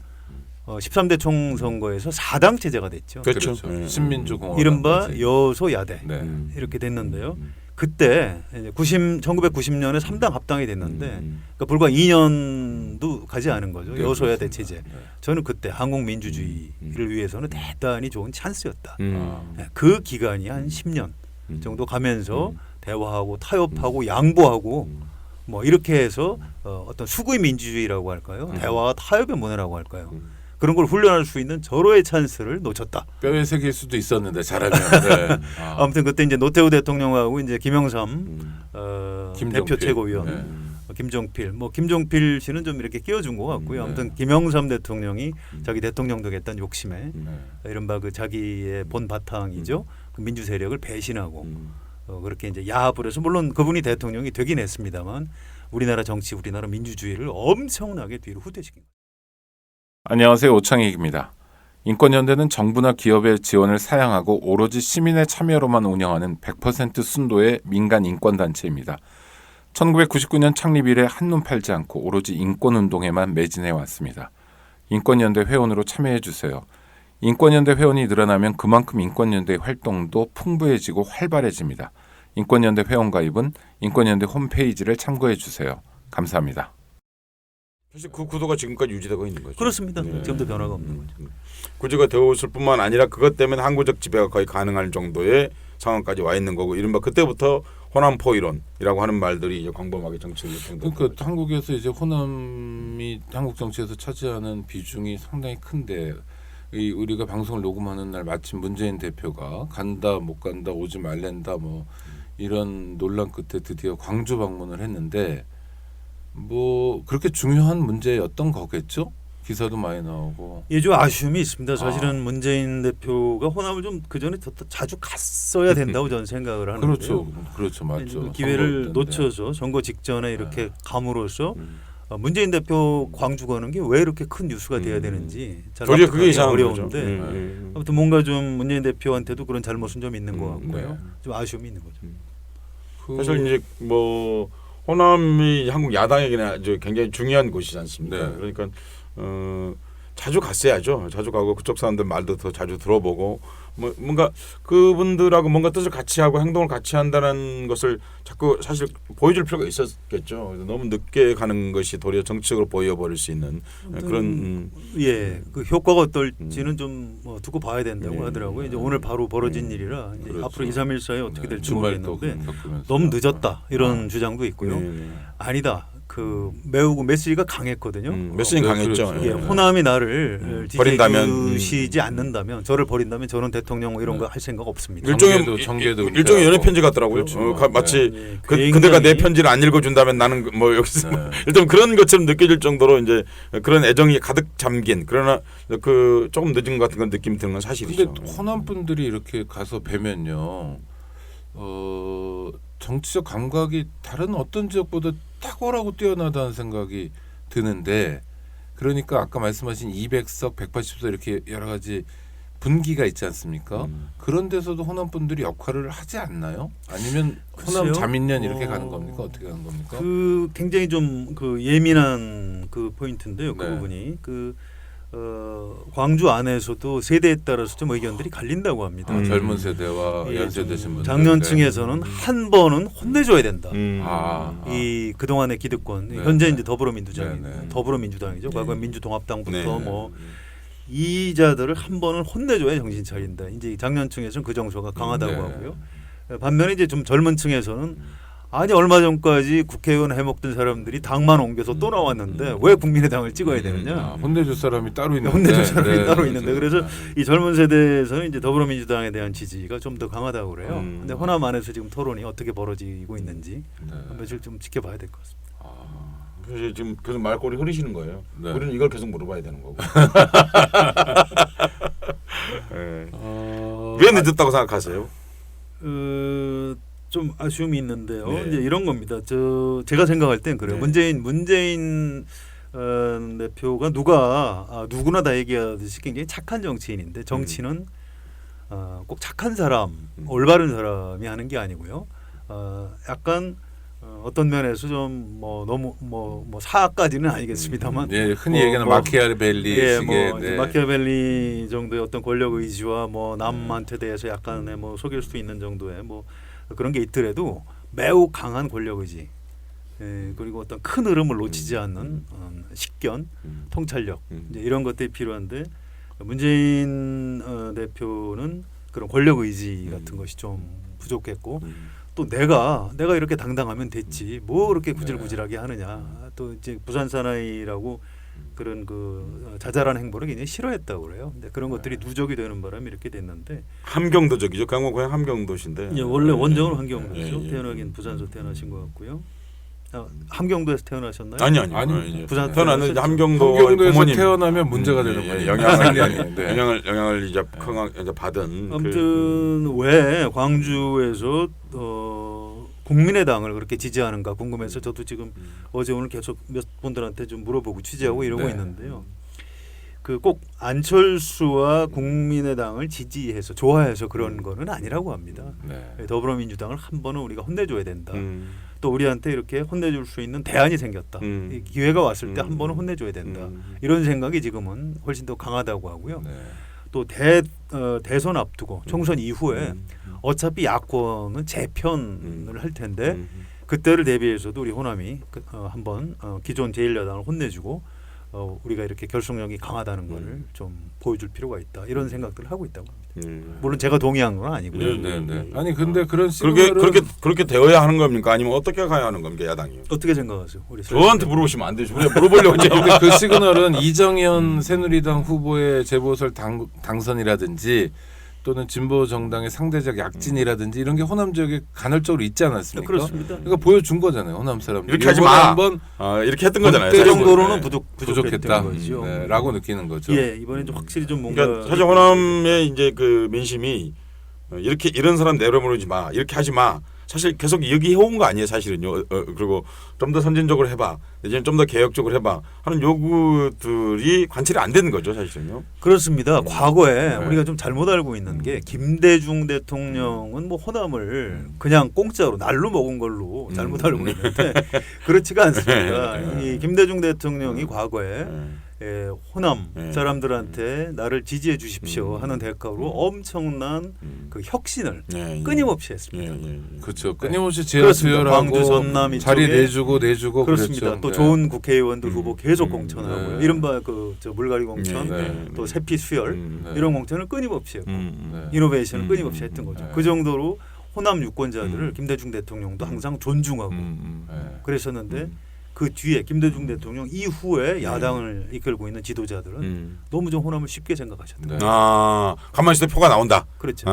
13대 총선거에서 4당 체제가 됐죠. 그렇죠. 그렇죠. 신민주공화당. 이른바 여소야대 네. 이렇게 됐는데요. 그때 이제 1990년에 3당 합당이 됐는데 그러니까 불과 2년도 가지 않은 거죠. 네, 여소야대 그렇습니다. 체제. 네. 저는 그때 한국 민주주의를 위해서는 대단히 좋은 찬스였다. 아. 그 기간이 한 10년 정도 가면서 대화하고 타협하고 양보하고 뭐 이렇게 해서 어떤 수구의 민주주의라고 할까요? 대화와 타협의 문화라고 할까요? 그런 걸 훈련할 수 있는 절호의 찬스를 놓쳤다. 뼈에 새길 수도 있었는데 잘하면. 네. 아무튼 그때 이제 노태우 대통령하고 이제 김영삼 김종필. 대표 최고위원 네. 김종필 뭐 김종필 씨는 좀 이렇게 끼워준 것 같고요. 아무튼 김영삼 대통령이 자기 대통령 되겠다는 욕심에 네. 이른바 그 자기의 본 바탕이죠. 그 민주 세력을 배신하고 그렇게 이제 야합을 해서 물론 그분이 대통령이 되긴 했습니다만 우리나라 정치, 우리나라 민주주의를 엄청나게 뒤로 후퇴시킨 거예요. 안녕하세요. 오창익입니다. 인권연대는 정부나 기업의 지원을 사양하고 오로지 시민의 참여로만 운영하는 100% 순도의 민간 인권단체입니다. 1999년 창립 이래 한눈 팔지 않고 오로지 인권운동에만 매진해 왔습니다. 인권연대 회원으로 참여해 주세요. 인권연대 회원이 늘어나면 그만큼 인권연대의 활동도 풍부해지고 활발해집니다. 인권연대 회원 가입은 인권연대 홈페이지를 참고해 주세요. 감사합니다. 사실 그 구도가 지금까지 유지되고 있는 거죠. 그렇습니다. 네. 지금도 변화가 없는 거죠. 구조가 되었을 뿐만 아니라 그것 때문에 항구적 지배가 거의 가능할 정도의 상황까지 와 있는 거고 이른바 그때부터 호남포 이론이라고 하는 말들이 이제 광범하게 정치를 그러니까 한국에서 이제 호남이 한국 정치에서 차지하는 비중이 상당히 큰데 우리가 방송을 녹음하는 날 마침 문재인 대표가 간다 못 간다 오지 말랜다 뭐 이런 논란 끝에 드디어 광주 방문을 했는데 뭐 그렇게 중요한 문제였던 거겠죠? 기사도 많이 나오고. 예, 좀 아쉬움이 있습니다. 사실은 문재인 대표가 호남을 좀 그 전에 더 자주 갔어야 된다고 저는 생각을 하는데요. 그렇죠, 그렇죠, 맞죠. 그 기회를 선거 때인데. 놓쳐서 선거 직전에 이렇게 감으로써 문재인 대표 광주 가는 게 왜 이렇게 큰 뉴스가 돼야 되는지 잘 도리어 그게 납득하기 이상한 어려운데 거죠. 아무튼 뭔가 좀 문재인 대표한테도 그런 잘못은 좀 있는 것 같고요. 네. 좀 아쉬움이 있는 거죠. 사실 이제 뭐 호남이 한국 야당에게는 아주 굉장히 중요한 곳이지 않습니까? 네. 그러니까 자주 갔어야죠. 자주 가고 그쪽 사람들 말도 더 자주 들어보고 뭐 뭔가 그분들하고 뭔가 뜻을 같이 하고 행동을 같이 한다는 것을 자꾸 사실 보여줄 필요가 있었겠죠. 그래서 너무 늦게 가는 것이 도리어 정치적으로 보여버릴 수 있는 그런 예, 그 효과가 어떨지는 좀 뭐 두고 봐야 된다고 하더라고요. 이제 오늘 바로 벌어진 일이라 이제 그렇죠. 앞으로 2, 3일 사이에 어떻게 될지 주말 또 모르겠는데 겪으면서. 너무 늦었다 이런 주장도 있고요. 네. 아니다. 그 매우 메시지가 강했거든요. 메시지는 강했죠. 그렇죠. 예, 호남이 나를 버린다면, 지지해주시지 않는다면 저를 버린다면 저는 대통령 뭐 이런 거 할 생각 없습니다. 정계도 일종의 연애 편지 같더라고요. 그렇죠. 마치 예, 그대가 내 편지를 안 읽어준다면 나는 뭐 여기서 일단 그런 것처럼 느껴질 정도로 이제 그런 애정이 가득 잠긴 그러나 그 조금 늦은 것 같은 건 느낌이 드는 건 사실이죠. 근데 호남 분들이 이렇게 가서 뵈면요, 정치적 감각이 다른 어떤 지역보다 탁월하고 뛰어나다는 생각이 드는데, 그러니까 아까 말씀하신 200석, 180석 이렇게 여러 가지 분기가 있지 않습니까? 그런 데서도 호남 분들이 역할을 하지 않나요? 아니면 호남 글쎄요. 자민련 이렇게 가는 겁니까? 어떻게 가는 겁니까? 그 굉장히 좀 그 예민한 그 포인트인데요. 그 네. 부분이 광주 안에서도 세대에 따라서 좀 의견들이 갈린다고 합니다. 젊은 세대와 예, 연세 드신 분들. 장년층에서는 한 번은 혼내줘야 된다. 이 그동안의 기득권, 네, 현재 네. 이제 더불어민주당이 네, 네. 더불어민주당이죠. 과거 네. 민주통합당부터 네. 뭐 이자들을 한 번은 혼내줘야 정신 차린다. 이제 장년층에서는 그 정서가 강하다고 네. 하고요. 반면에 이제 좀 젊은 층에서는 아니 얼마 전까지 국회의원 해먹던 사람들이 당만 옮겨서 또 나왔는데 왜 국민의당을 찍어야 되느냐? 혼내줄 사람이 따로 있는데. 혼내줄 사람이 따로 그렇죠. 있는데 그래서 이 젊은 세대에서는 이제 더불어민주당에 대한 지지가 좀 더 강하다고 그래요. 근데 호남 안에서 지금 토론이 어떻게 벌어지고 있는지 며칠 좀 지켜봐야 될 것 같습니다. 그래서 지금 계속 말꼬리 흐리시는 거예요. 네. 우리는 이걸 계속 물어봐야 되는 거고. 네. 왜 늦었다고 생각하세요? 좀 아쉬움이 있는데요. 네. 이제 이런 겁니다. 제가 생각할 땐 그래요. 네. 문재인 대표가 누구나 다 얘기하듯이 굉장히 착한 정치인인데 정치는 꼭 착한 사람, 올바른 사람이 하는 게 아니고요. 약간 어떤 면에서 좀 뭐 너무 뭐 사까지는 아니겠습니다만, 예, 흔히 얘기하는 마키아벨리 예, 식의 뭐 네. 마키아벨리 정도의 어떤 권력 의지와 뭐 남한테 대해서 약간의 뭐 속일 수 있는 정도의 뭐 그런 게 있더라도 매우 강한 권력 의지, 그리고 어떤 큰 흐름을 놓치지 않는 식견, 통찰력 이제 이런 것들이 필요한데 문재인 대표는 그런 권력 의지 같은 것이 좀 부족했고. 또 내가 이렇게 당당하면 됐지 뭐 그렇게 구질구질하게 하느냐. 또 이제 부산 사나이라고 그런 그 자잘한 행보를 굉장히 싫어했다고 그래요. 근데 그런 것들이 누적이 되는 바람에 이렇게 됐는데. 함경도적이죠. 강원 고향 함경도신데. 예, 원래 원정은 함경도죠. 예. 태어나긴 부산에서 태어나신 것 같고요. 함경도에서 태어나셨나요? 아니요. 부산 태어났는데 함경도에서 함경도에서 부모님 태어나면 문제가 되는 거예요. 영향을 이제 받은. 아무튼 왜 광주에서 국민의당을 그렇게 지지하는가 궁금해서 저도 지금 어제 오늘 계속 몇 분들한테 좀 물어보고 취재하고 이러고 네. 있는데요. 그 꼭 안철수와 국민의당을 지지해서 좋아해서 그런 거는 아니라고 합니다. 네. 더불어민주당을 한 번은 우리가 혼내줘야 된다. 또 우리한테 이렇게 혼내줄 수 있는 대안이 생겼다. 이 기회가 왔을 때 한 번은 혼내줘야 된다. 이런 생각이 지금은 훨씬 더 강하다고 하고요. 네. 또 대선 앞두고 총선 이후에 어차피 야권은 재편을 할 텐데 그때를 대비해서도 우리 호남이 한번 기존 제1야당을 혼내주고 우리가 이렇게 결속력이 강하다는 것을 좀 보여줄 필요가 있다. 이런 생각들을 하고 있다고 합니다. 물론 제가 동의한 건 아니고요. 네. 아니 근데 그런 시그널은 그렇게 되어야 하는 겁니까? 아니면 어떻게 가야 하는 겁니까? 야당이? 어떻게 생각하세요? 우리 저한테 물어보시면 안 되죠. 우리가 물어보려고 지금. 근데 그 시그널은 이정현 새누리당 후보의 재보궐 당선이라든지 또는 진보 정당의 상대적 약진이라든지 이런 게 호남 지역에 간헐적으로 있지 않았습니까? 그렇습니다. 그러니까 보여준 거잖아요, 호남 사람들. 이렇게 하지 마. 한번 이렇게 했던 거잖아요. 그 그때 정도로는 네. 부족했다 부족했다. 거죠. 네, 라고 느끼는 거죠. 예, 이번에 좀 확실히 좀 뭔가 그러니까 사실 호남의 이제 그 민심이 이렇게 이런 사람 내려보내지 마, 이렇게 하지 마. 사실 계속 얘기해온 거 아니에요, 사실은요. 그리고 좀 더 선진적으로 해봐, 이제는 좀 더 개혁적으로 해봐 하는 요구들이 관철이 안 되는 거죠, 사실은요. 그렇습니다. 과거에 네. 우리가 좀 잘못 알고 있는 게 김대중 대통령은 뭐 호남을 그냥 공짜로 날로 먹은 걸로 잘못 알고 있는데 그렇지가 않습니다. 이 김대중 대통령이 과거에 호남 네. 사람들한테 나를 지지해 주십시오 하는 대가로 엄청난 그 혁신을 예, 예. 끊임없이 했습니다. 그렇죠. 끊임없이 그렇습니다. 제어수열하고 광주 전남 자리 이쪽에 내주고 그렇습니다. 그랬죠. 또 네. 좋은 국회의원들 후보 계속 공천하고요. 네. 이른바 저 물갈이 공천, 네. 또 세피 수열 네. 이런 공천을 끊임없이 했고 네. 이노베이션을 끊임없이 했던 거죠. 네. 그 정도로 호남 유권자들을 김대중 대통령도 항상 존중하고 네. 그랬었는데 그 뒤에 김대중 대통령 이후에 야당을 이끌고 있는 지도자들은 너무 좀 호남을 쉽게 생각하셨다. 네. 가만히 있을 때 표가 나온다. 그렇죠.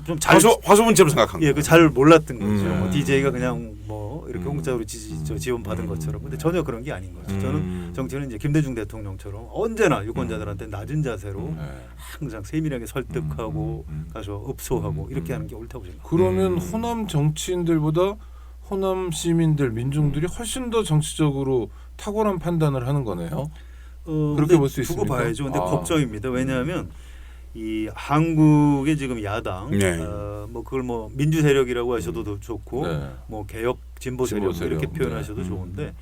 좀잘 화수분체로 생각한 예, 거예요. 그 잘 몰랐던 거죠. 뭐 DJ가 그냥 뭐 이렇게 공짜로 지원 받은 것처럼. 근데 전혀 그런 게 아닌 거죠. 저는 정치는 이제 김대중 대통령처럼 언제나 유권자들한테 낮은 자세로 항상 세밀하게 설득하고 가서 읍소하고 이렇게 하는 게 옳다고 생각합니다. 그러면 호남 정치인들보다 호남 시민들, 민중들이 훨씬 더 정치적으로 탁월한 판단을 하는 거네요. 그렇게 볼 수 두고 있습니까? 봐야죠. 근데 걱정입니다. 왜냐하면 이 한국의 지금 야당, 네. 뭐 그걸 뭐 민주 세력이라고 하셔도 더 좋고, 네. 뭐 개혁 진보 세력 진보 세력. 이렇게 표현하셔도 네. 좋은데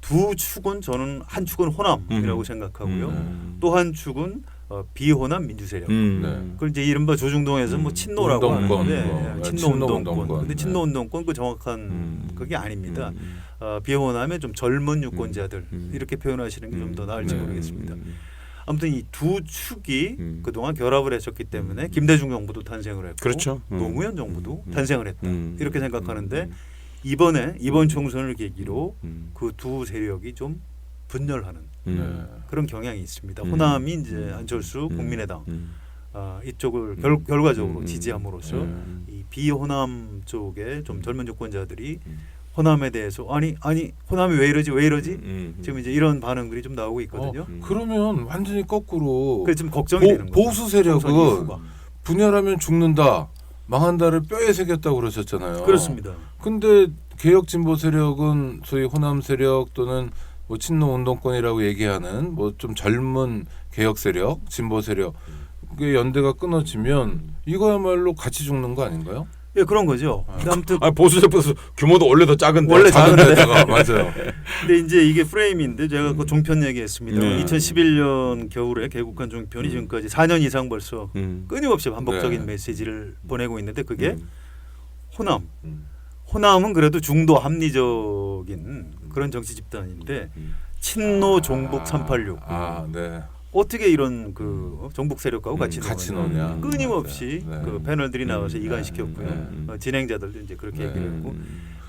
두 축은 저는 한 축은 호남이라고 생각하고요. 또 한 축은 비호남 민주 세력. 그걸 이제 이른바 조중동에서 뭐 친노라고 운동권, 하는데 뭐, 친노 친노 운동권. 운동권. 근데 친노 운동권 그 정확한 그게 아닙니다. 비호남의 좀 젊은 유권자들 이렇게 표현하시는 게 좀 더 나을지 모르겠습니다. 아무튼 이 두 축이 그동안 결합을 했었기 때문에 김대중 정부도 탄생을 했고 그렇죠. 노무현 정부도 탄생을 했다. 이렇게 생각하는데 이번 총선을 계기로 그 두 세력이 좀 분열하는 그런 경향이 있습니다. 호남이 이제 안철수 국민의당 이쪽을 결과적으로 지지함으로써 이 비호남 쪽에 좀 젊은 유권자들이 호남에 대해서 아니 호남이 왜 이러지 지금 이제 이런 반응들이 좀 나오고 있거든요. 그러면 완전히 거꾸로 그래서 지금 걱정이 되는 거죠. 보수 세력은 총선 이후가. 분열하면 죽는다, 망한다를 뼈에 새겼다고 그러셨잖아요. 그렇습니다. 근데 개혁 진보 세력은 소위 호남 세력 또는 뭐 친노 운동권이라고 얘기하는 뭐 좀 젊은 개혁 세력, 진보 세력 그 연대가 끊어지면 이거야말로 같이 죽는 거 아닌가요? 예, 그런 거죠. 근데 아무튼 보수세력보다 규모도 원래 더 작은데. 원래 작은데. 데다가 맞아요. 근데 이제 이게 프레임인데 제가 그 종편 얘기했습니다. 네. 2011년 겨울에 개국한 종편이 지금까지 4년 이상 벌써 끊임없이 반복적인 네. 메시지를 보내고 있는데 그게 호남은 그래도 중도 합리적인 그런 정치 집단인데 친노 종북 386 네. 어떻게 이런 그 정북 세력하고 같이 노냐. 끊임없이 네. 그 패널들이 나와서 이간시켰고요. 진행자들도 이제 그렇게 얘기를 했고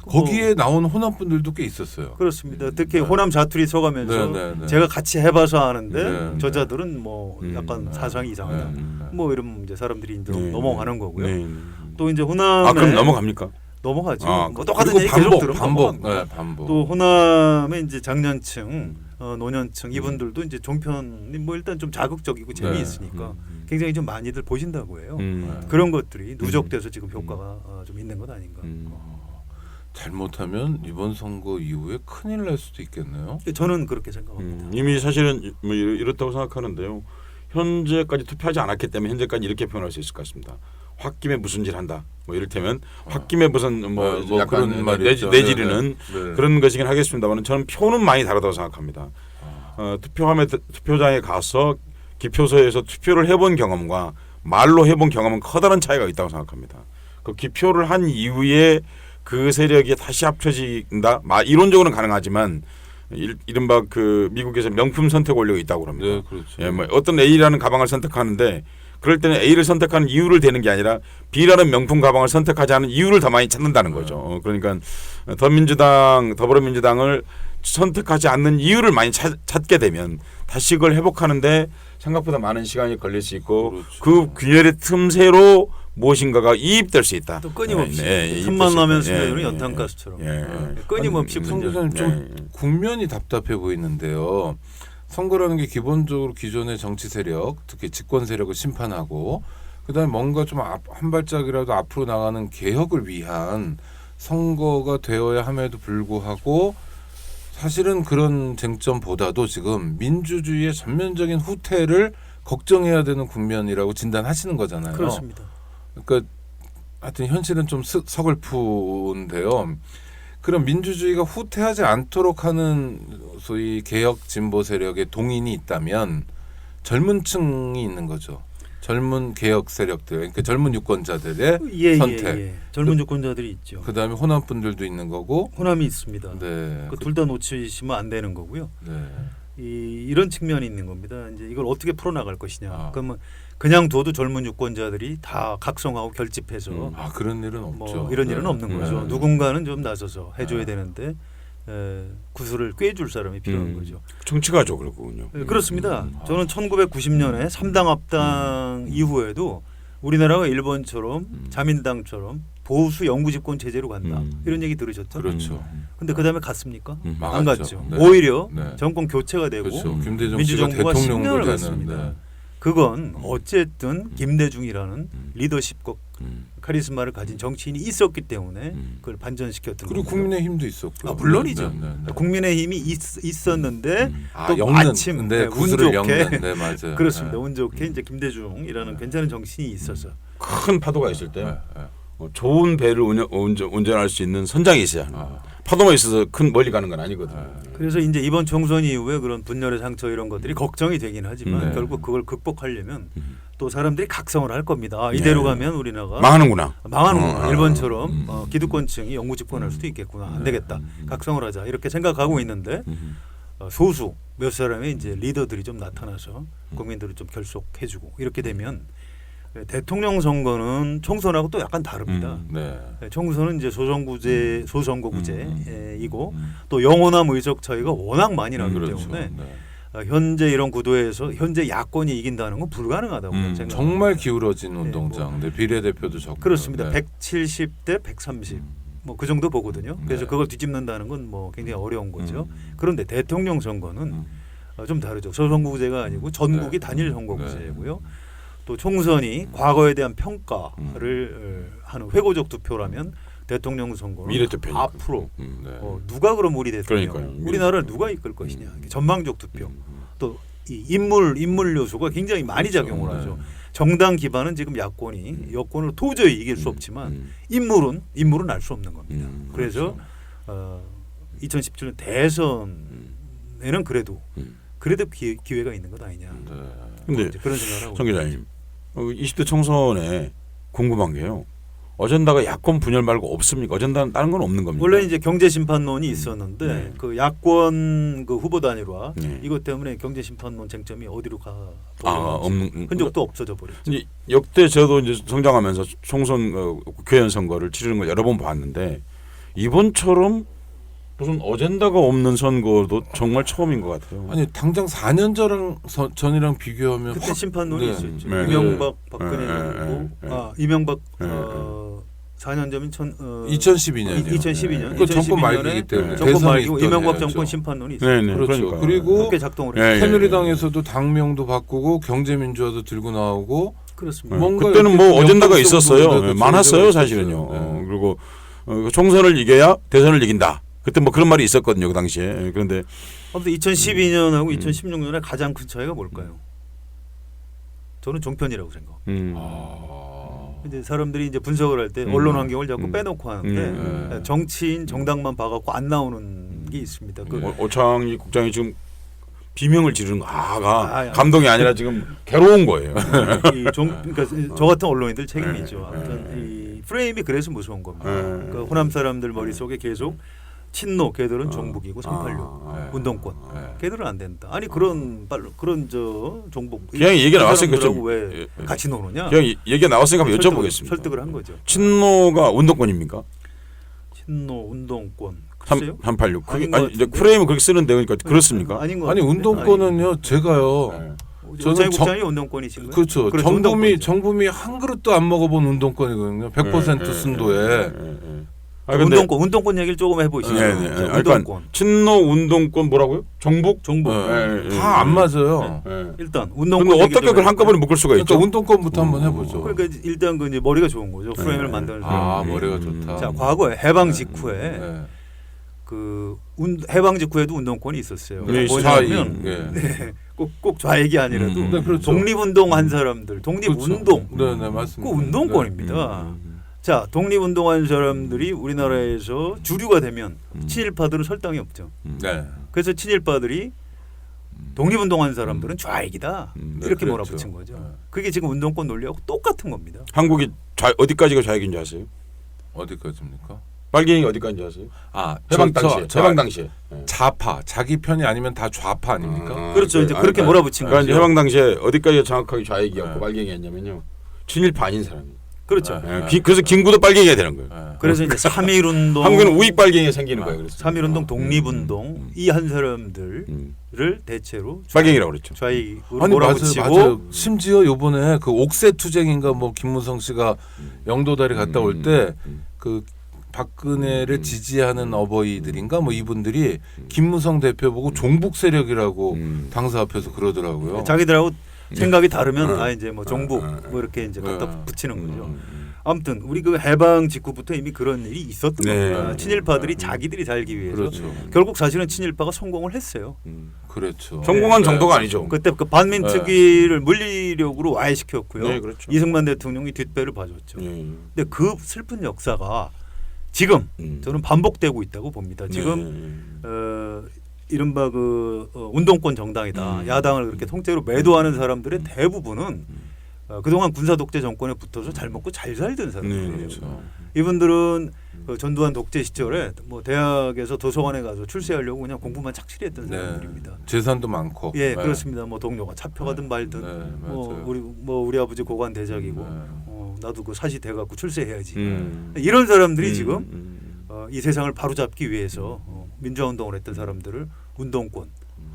거기에 나온 호남 분들도 꽤 있었어요. 그렇습니다. 특히 호남 자투리 써가면서 네. 제가 같이 해봐서 아는데 네. 저자들은 뭐 약간 사상이 이상하다. 뭐 이러면 이제 사람들이 이제 넘어가는 거고요. 또 이제 호남에 그럼 넘어갑니까? 넘어가죠. 뭐 그리고 똑같은 얘기 계속 들으면 반복. 넘어가는 네, 반복. 또 호남의 이제 장년층, 노년층 이분들도 이제 종편이 뭐 일단 좀 자극적이고 재미있으니까 굉장히 좀 많이들 보신다고 해요. 그런 것들이 누적돼서 지금 효과가 좀 있는 것 아닌가. 잘못하면 이번 선거 이후에 큰일 날 수도 있겠네요. 저는 그렇게 생각합니다. 이미 사실은 뭐 이렇다고 생각하는데요. 현재까지 투표하지 않았기 때문에 현재까지 이렇게 표현할 수 있을 것 같습니다. 홧김에 무슨 질 한다. 뭐 이를테면 홧김에 무슨 뭐 약간 그런 말이 내지르는 그런 것이긴 하겠습니다만 저는 표는 많이 다르다고 생각합니다. 투표장에 가서 기표소에서 투표를 해본 경험과 말로 해본 경험은 커다란 차이가 있다고 생각합니다. 그 기표를 한 이후에 그 세력이 다시 합쳐진다. 이론적으로는 가능하지만 이른바 그 미국에서 명품 선택 원리가 있다고 합니다. 네, 그렇죠. 예, 뭐 어떤 A라는 가방을 선택하는데 그럴 때는 A를 선택하는 이유를 대는 게 아니라 B라는 명품 가방을 선택하지 않은 이유를 더 많이 찾는다는 거죠. 그러니까 더불어민주당을 선택하지 않는 이유를 많이 찾게 되면 다시 그걸 회복하는데 생각보다 많은 시간이 걸릴 수 있고 그렇죠. 그 균열의 틈새로 무엇인가가 이입될 수 있다. 또 끊임없이 이입될 틈만 수 나면 있다. 스며드는 연탄가스처럼 끊임없이 성 교수님 좀 국면이 답답해 보이는데요. 선거라는 게 기본적으로 기존의 정치 세력, 특히 집권 세력을 심판하고 그다음에 뭔가 좀 한 발짝이라도 앞으로 나가는 개혁을 위한 선거가 되어야 함에도 불구하고 사실은 그런 쟁점보다도 지금 민주주의의 전면적인 후퇴를 걱정해야 되는 국면이라고 진단하시는 거잖아요. 그렇습니다. 그러니까 하여튼 현실은 좀 서글픈데요. 그럼 민주주의가 후퇴하지 않도록 하는 소위 개혁 진보 세력의 동인이 있다면 젊은 층이 있는 거죠. 젊은 개혁 세력들, 그러니까 젊은 유권자들의 선택. 젊은 유권자들이 있죠. 그다음에 호남 분들도 있는 거고. 호남이 있습니다. 네. 둘 다 놓치시면 안 되는 거고요. 네. 이런 측면이 있는 겁니다. 이제 이걸 어떻게 풀어나갈 것이냐. 그러면 그냥 둬도 젊은 유권자들이 다 각성하고 결집해서 그런 일은 없죠. 뭐 이런 일은 없는 거죠. 누군가는 좀 나서서 해줘야 되는데 구슬을 꿰줄 사람이 필요한 거죠. 정치가죠, 결국은요. 그렇습니다. 저는 1990년에 3당 합당 이후에도 우리나라가 일본처럼 자민당처럼 보수 영구집권 체제로 간다. 이런 얘기 들으셨죠? 그렇죠. 근데 그다음에 갔습니까? 안 막았죠. 갔죠. 네. 오히려 네. 정권 교체가 되고 그렇죠. 김대중 씨가 민주정부가 10년을 대통령도 갔습니다. 되는. 그건 어쨌든 김대중이라는 리더십과 카리스마를 가진 정치인이 있었기 때문에 그걸 반전시켰던 그리고 겁니다. 국민의힘도 있었고. 아, 물론이죠. 네, 네, 네. 국민의힘이 있었는데 아, 또 엮는, 마침 근데 네, 운 구슬을 좋게 엮는. 네, 맞아요. 그렇습니다. 네. 운 좋게 이제 김대중이라는 괜찮은 정치인이 있어서 큰 파도가 있을 때 네, 네. 좋은 배를 운전할 수 있는 선장이 있어야 하는 거예요. 파도가 있어서 큰 멀리 가는 건 아니거든요. 그래서 이제 이번 총선 이후에 그런 분열의 상처 이런 것들이 걱정이 되긴 하지만 네. 결국 그걸 극복하려면 또 사람들이 각성을 할 겁니다. 아, 이대로 가면 우리나라가 망하는구나. 망하는구나. 일본처럼 기득권층이 영구 집권할 수도 있겠구나. 안 되겠다. 각성을 하자. 이렇게 생각하고 있는데 소수 몇 사람의 이제 리더들이 좀 나타나서 국민들을 좀 결속해주고 이렇게 되면 대통령 선거는 총선하고 또 약간 다릅니다. 네. 총선은 이제 소선거구제이고 또 영호남 의석 차이가 워낙 많이 나기 그렇죠. 때문에 네. 현재 이런 구도에서 현재 야권이 이긴다는 건 불가능하다고 생각합니다. 정말 기울어진 운동장. 뭐. 네, 비례대표도 적고. 그렇습니다. 네. 170대 130. 뭐 그 정도 보거든요. 그래서 네. 그걸 뒤집는다는 건 뭐 굉장히 어려운 거죠. 그런데 대통령 선거는 좀 다르죠. 소선거구제가 아니고 전국이 네. 단일 선거구제고요. 또 총선이 과거에 대한 평가를 하는 회고적 투표라면 대통령 선거는 미래투표니까. 앞으로 네. 누가 그럼 우리 대통령, 그러니까요. 우리나라를 누가 이끌 것이냐, 전망적 투표, 또 이 인물 요소가 굉장히 많이 작용을 하죠. 정당 기반은 지금 야권이 여권을 도저히 이길 수 없지만 인물은 알 수 없는 겁니다. 그래서 2017년 대선에는 그래도 기회가 있는 것 아니냐. 근데 이제 그런 생각을 하고 정 기자님, 20대 총선에 궁금한 게요. 어젠다가 야권 분열 말고 없습니까? 어젠다는 다른 건 없는 겁니까? 원래 이제 경제 심판론이 있었는데 네. 그 야권 그 후보 단일화 네. 이것 때문에 경제 심판론 쟁점이 어디로 가 없는 흔적도 없어져 버렸죠. 이제 역대 저도 이제 성장하면서 총선 국회의원 선거를 치르는 걸 여러 번 봤는데 이번처럼 무슨 어젠다가 없는 선거도 정말 처음인 것 같아요. 아니 당장 4년 전이랑 비교하면 그때 심판론이 네. 있었죠. 네. 이명박 네. 박근혜 네. 정부 네. 이명박 네. 4년 전인 2012년이요. 2012년 그 정권 말기이기 때문에 정권 대선이 말기고 있던 이명박 해였죠. 정권 심판론이 있었죠. 네, 네. 그렇죠. 그러니까. 그리고 그렇게 작동을 예, 했죠. 예. 새누리당에서도 당명도 바꾸고 경제민주화도 들고 나오고 그렇습니다. 뭔가 그때는 이렇게 뭐 어젠다가 연관성도 있었어요. 있는데도 네, 많았어요, 존재가 사실은요. 있었어요. 네. 그리고 총선을 이겨야 대선을 이긴다. 그때 뭐 그런 말이 있었거든요, 그 당시에. 그런데 아무튼 2012년하고 2016년에 가장 큰 차이가 뭘까요? 저는 종편이라고 생각합니다. 이제 사람들이 이제 분석을 할 때 언론 환경을 자꾸 빼놓고 하는데 정치인 정당만 봐갖고 안 나오는 게 있습니다. 그 오창희 국장이 지금 비명을 지르는 거 아, 감동이 아니라 지금 괴로운 거예요. 그러니까 저 같은 언론인들 책임이죠. 아무튼 이 프레임이 그래서 무서운 겁니다. 그러니까 호남 사람들 머릿속에 계속 친노 걔들은 종북이고 386 운동권 걔들은 안 된다. 아니 그런 저 종북 그냥 얘기 나왔으니까 좀 왜 같이 노느냐? 그냥 얘기가 나왔으니까 한번 여쭤보겠습니다. 설득을 한 거죠. 친노가 운동권입니까? 친노 운동권 글쎄요? 386. 아닌 그게 것 아니 이제 같은데? 프레임은 그렇게 쓰는데 그러니까 그렇습니까? 아닌 거 아니 운동권은요 제가요. 저는 국장이 운동권이신가요? 그렇죠. 정부미 한 그릇도 안 먹어본 운동권이거든요. 100% 순도에. 운동권 얘기를 조금 해보시죠. 운동권. 친노 운동권 뭐라고요? 정북? 다 안 맞아요. 일단 근데 운동권 어떻게 그걸 한꺼번에 묶을 수가 있죠? 그러니까 운동권부터 한번 해보죠. 그러니까 일단 그 이제 머리가 좋은 거죠. 프레임을 만드는 사람. 머리가 좋다. 자 과거에 해방 직후에 그 해방 직후에도 운동권이 있었어요. 뭐냐면 꼭 좌익이 아니라도 그렇죠. 독립운동한 사람들, 독립운동, 그렇죠. 네, 맞습니다. 그 운동권입니다. 자, 독립운동한 사람들이 우리나라에서 주류가 되면 친일파들은 설당이 없죠. 네. 그래서 친일파들이 독립운동한 사람들은 좌익이다 이렇게 몰아붙인 거죠. 그게 지금 운동권 논리하고 똑같은 겁니다. 한국이 어디까지가 좌익인지 아세요? 어디까지입니까? 빨갱이가 어디까지인지 아세요? 해방 당시에 좌파, 자기 편이 아니면 다 좌파 아닙니까? 그렇죠. 이제 그렇게 몰아붙인 거죠. 해방 당시에 어디까지가 정확하게 좌익이었고 빨갱이였냐면요. 친일파 아닌 사람이. 그렇죠. 그래서 김구도 빨갱이가 되는 거예요. 그래서 이제 3.1 운동, 한국에는 우익 빨갱이가 생기는 거예요. 그래서 3.1 운동, 독립운동 이 한 사람들을 대체로 빨갱이라고 그랬죠. 좌익으로 아니 몰아붙이고 맞아요. 심지어 요번에 그 옥새 투쟁인가 뭐 김무성 씨가 영도다리 갔다 올 때 그 박근혜를 지지하는 어버이들인가 뭐 이분들이 김무성 대표 보고 종북 세력이라고 당사 앞에서 그러더라고요. 자기들하고 생각이 다르면 이제 뭐 종북 뭐 이렇게 이제 갖다 붙이는 거죠. 아무튼 우리 그 해방 직후부터 이미 그런 일이 있었던 겁니다. 친일파들이 자기들이 살기 위해서 그렇죠. 결국 사실은 친일파가 성공을 했어요. 그렇죠. 성공한 정도가 아니죠. 그때 그 반민특위를 물리력으로 와해시켰고요. 네, 그렇죠. 이승만 대통령이 뒷배를 봐줬죠. 근데 그 슬픈 역사가 지금 저는 반복되고 있다고 봅니다. 지금 이른바 그 운동권 정당이다. 야당을 그렇게 통째로 매도하는 사람들의 대부분은 그동안 군사 독재 정권에 붙어서 잘 먹고 잘 살던 사람들이에요. 그렇죠. 이분들은 그 전두환 독재 시절에 뭐 대학에서 도서관에 가서 출세하려고 그냥 공부만 착실히 했던 사람들입니다. 재산도 많고. 예, 그렇습니다. 뭐 동료가 차표가든 말든 우리 아버지 고관 대작이고 나도 그 사시 돼 갖고 출세해야지. 이런 사람들이 지금 이 세상을 바로잡기 위해서 민주화 운동을 했던 사람들을 운동권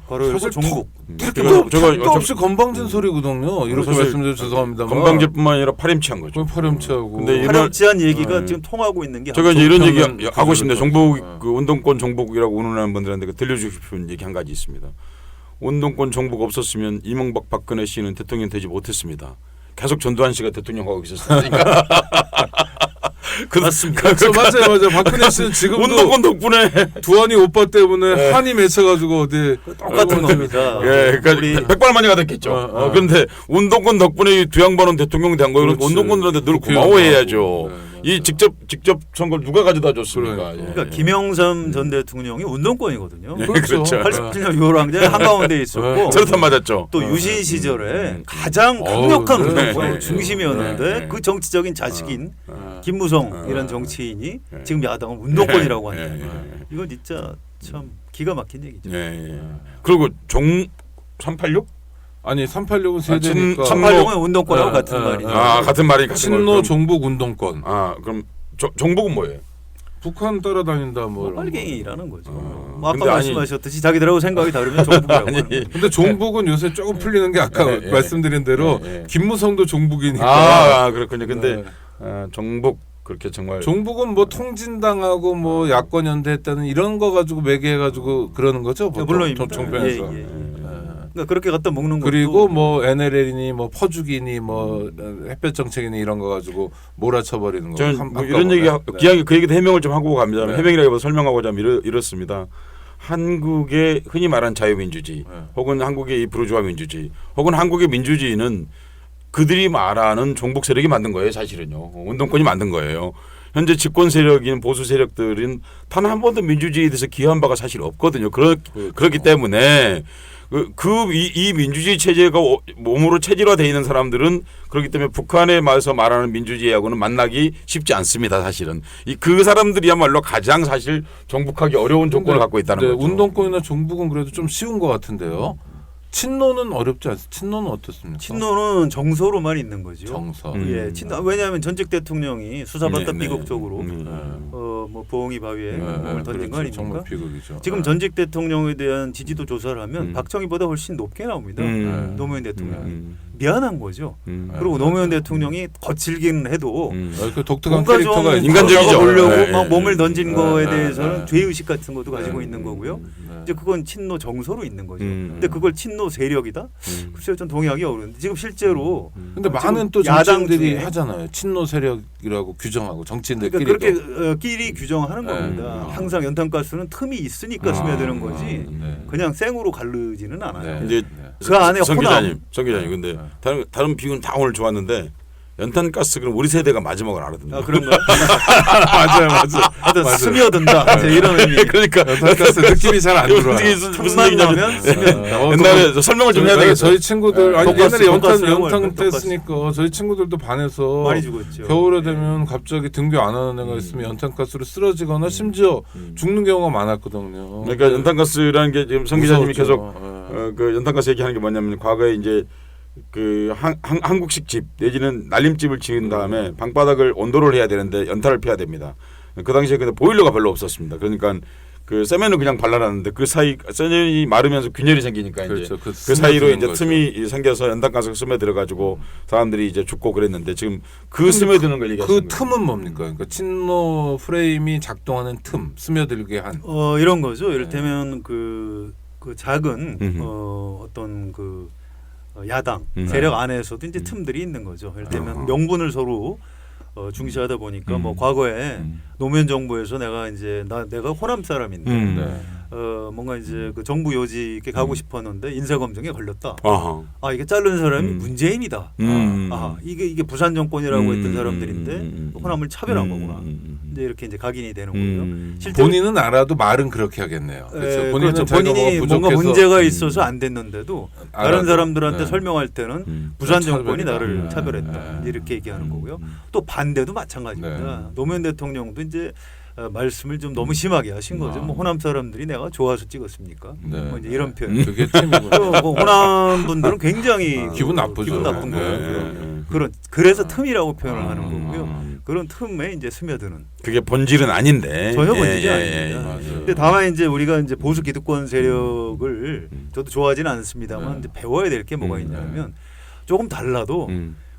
바로 열고 종북. 택도 없이 건방진 소리거든요. 이렇게 말씀드려 죄송합니다만. 건방진뿐만 아니라 파렴치한 거죠. 파렴치하고. 근데 파렴치한 얘기가 지금 통하고 있는 게 제가 이제 이런 얘기 하고 싶습니다. 정복 그 운동권 정복이라고 운운하는 분들한테 들려주고 싶은 얘기 한 가지 있습니다. 운동권 정복 없었으면 이명박 박근혜 씨는 대통령 되지 못했습니다. 계속 전두환 씨가 대통령하고 있었으니까. 맞습니다. 그렇죠. 맞아요. 박근혜 씨는 지금도 운동권 덕분에 두한이 오빠 때문에 한이 맺혀가지고 어디 똑같은 겁니다. 예, 그러니까 백발만이가 됐겠죠. 그런데 운동권 덕분에 두 양반은 대통령이 된 거예요. 운동권들한테 늘 고마워해야죠. 이 직접 선거를 누가 가져다 줬습니까? 그러니까 김영삼 전 대통령이 운동권이거든요. 그렇죠. 87년 6월 항쟁 한가운데 있었고 저렇단 맞았죠. 또 유신 시절에 가장 강력한 운동권 중심이었는데 그 정치적인 자식인 김무성이라는 정치인이 지금 야당은 운동권이라고 한다. 이건 진짜 참 기가 막힌 얘기죠. 그리고 386? 아니 386은 세대니까 386은 운동권하고 같은 말이죠. 같은 말이니까 친노 종북 운동권. 그럼 종북은 뭐예요? 북한 따라다닌다 뭐 빨갱이라는 거죠. 뭐 아까 말씀하셨듯이 자기들하고 생각이 다르면 종북이라고 하는 거예요. 근데 종북은 요새 조금 풀리는 게 아까 말씀드린 대로 김무성도 종북이니까. 그렇군요. 근데 종북 그렇게 정말 종북은 뭐 통진당하고 뭐 야권 연대했다는 이런 거 가지고 매개해가지고 그러는 거죠. 물론입니다. 종편에서. 그러니까 그렇게 갖다 먹는 것도 그리고 뭐 NLL이니 뭐 퍼주기니 뭐 햇볕 정책이니 이런 거 가지고 몰아쳐버리는 거. 저는 뭐 이런 얘기 기왕에 그 얘기도 해명을 좀 하고 갑니다. 해명이라기보다 설명하고자 하면 이렇습니다. 한국의 흔히 말하는 자유민주주의 혹은 한국의 이 부르주아 민주주의 혹은 한국의 민주주의는 그들이 말하는 종북 세력이 만든 거예요. 사실은요. 운동권이 만든 거예요. 현재 집권 세력인 보수 세력들은 단 한 번도 민주주의에 대해서 기여한 바가 사실 없거든요. 그렇기 때문에 이 민주주의 체제가 몸으로 체질화되어 있는 사람들은 그렇기 때문에 북한에 와서 말하는 민주주의하고는 만나기 쉽지 않습니다. 사실은 그 사람들이야말로 가장 사실 정복하기 어려운 조건을 갖고 있다는 거죠. 운동권이나 종북은 그래도 좀 쉬운 것 같은데요. 친노는 어렵지 않습니까? 친노는 어떻습니까? 친노는 정서로만 있는 거죠. 정서. 예, 왜냐하면 전직 대통령이 수사받다 비극적으로 뭐 보응이 바위에 몸을 던진 거 아닙니까? 정말 비극이죠. 지금 전직 대통령에 대한 지지도 조사를 하면 박정희보다 훨씬 높게 나옵니다. 노무현 대통령. 미안한 거죠. 그리고 노무현 대통령이 거칠기는 해도 그 독특한 캐릭터가 인간적이죠. 보려고 막 몸을 던진 거에 대해서는 죄의식 같은 것도 가지고 있는 거고요. 이제 그건 친노 정서로 있는 거죠. 근데 그걸 친노 세력이다? 글쎄요, 전 동의하기 어려운데 지금 실제로 근데 많은 또 정치인들이 하잖아요. 친노 세력이라고 규정하고 정치인들끼리 그렇게 끼리 규정하는 겁니다. 항상 연탄가스는 틈이 있으니까 스며드는 거지 그냥 생으로 가르지는 않아요. 이제 그 안에 정 기자님 근데 다른 비유는 다 오늘 좋았는데 연탄가스 그럼 우리 세대가 마지막을 알아듣는다. 그런가요? 맞아요. 스며든다. 이런 의미. 그러니까 연탄가스 느낌이 잘 안 들어와. 무슨 얘기냐면 옛날에 설명을 좀 해야 되겠어요. 저희 친구들 옛날에 연탄 뗐으니까 저희 친구들도 반에서 많이 죽었죠. 겨울에 되면 갑자기 등교 안 하는 애가 있으면 연탄가스로 쓰러지거나 심지어 죽는 경우가 많았거든요. 그러니까 연탄가스라는 게 지금 성 기자님이 계속 그 연탄가스 얘기하는 게 뭐냐면 과거에 이제 그 한국식 집 내지는 날림집을 지은 다음에 방바닥을 온도를 해야 되는데 연탄을 피워야 됩니다. 그 당시에 근데 보일러가 별로 없었습니다. 그러니까 그 세면을 그냥 발라놨는데 그 사이 세면이 마르면서 균열이 생기니까 그렇죠. 이제 그 사이로 스며드는 이제 거죠. 틈이 생겨서 연탄가스가 스며들어 가지고 사람들이 이제 죽고 그랬는데 지금 그 스며드는 걸 얘기하시는 그 거예요. 틈은 뭡니까? 그러니까 침로 프레임이 작동하는 틈, 스며들게 한. 이런 거죠. 이를테면 그 작은 음흠. 어떤 그 야당 네. 세력 안에서도 이제 틈들이 있는 거죠. 이를테면 명분을 서로 중시하다 보니까 뭐 과거에 노무현 정부에서 내가 호남 사람인데 네. 뭔가 이제 그 정부 요직에 가고 싶었는데 인사 검증에 걸렸다. 아하. 아 이게 자른 사람이 문재인이다. 이게 부산 정권이라고 했던 사람들인데 호남을 차별한 거구나. 이제 이렇게 이제 각인이 되는 거고요. 실제로 본인은 알아도 말은 그렇게 하겠네요. 그렇죠. 그렇죠. 자기가 본인이 뭐가 뭔가 부족해서 문제가 있어서 안 됐는데도 다른 알아도, 사람들한테 네. 설명할 때는 부산 정권이 차별이다. 나를 차별했다. 네. 이제 이렇게 얘기하는 거고요. 또 반대도 마찬가지입니다. 네. 노무현 대통령도 이제 말씀을 좀 너무 심하게 하신 거죠. 뭐 호남 사람들이 내가 좋아서 찍었습니까? 네. 뭐 이제 이런 표현. 그게 틈이구나. 또 뭐 호남 분들은 굉장히 기분 나쁘죠. 기분 나쁜 네. 거예요. 그래서 틈이라고 표현을 하는 거고요. 그런 틈에 이제 스며드는. 그게 본질은 아닌데 전혀 본질이 예. 아닙니다. 맞아요. 근데 다만 이제 우리가 이제 보수 기득권 세력을 저도 좋아하지는 않습니다만 네. 이제 배워야 될 게 뭐가 있냐면 조금 달라도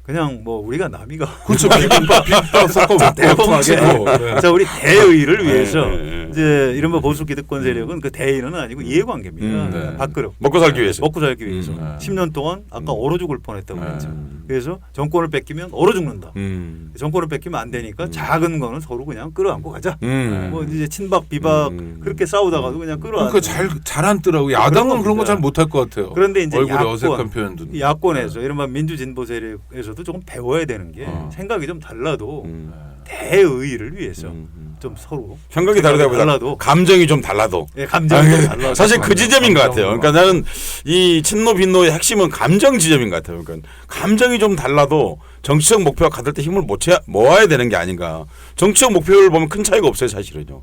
그냥 뭐 우리가 남이가 그렇죠. 비빔밥 섞어 먹고 대범하게 네. 자 우리 대의를 위해서 네. 이제 이른바 보수 기득권 세력은 그 대의는 아니고 이해관계입니다. 네. 밥그릇 먹고 살기 위해서. 먹고 살기 위해서 네. 10년 동안 아까 얼어 죽을 뻔했다고 네. 했죠. 그래서 정권을 뺏기면 얼어 죽는다. 음. 정권을 뺏기면 안 되니까 작은 거는 서로 그냥 끌어안고 가자. 음. 뭐 이제 친박 비박 그렇게 싸우다가도 그냥 끌어안고. 그러니까 잘 앉더라고. 야당은 그런 거 잘 못할 것 같아요. 그런데 이제 얼굴에 야권, 어색한 표현도. 야권에서 이른바 민주진보 세력에서도 조금 배워야 되는 게 생각이 좀 달라도 음. 대의를 위해서 좀 서로 생각이 다르다보다 달라도 감정이 좀 달라도 예, 감정이 좀 달라도 사실 그 지점인 것 같아요. 감정. 그러니까 나는 이 친노 빈노의 핵심은 감정 지점인 것 같아요. 그러니까 감정이 좀 달라도 정치적 목표가 같을 때 힘을 모아야 되는 게 아닌가. 정치적 목표를 보면 큰 차이가 없어요, 사실은요.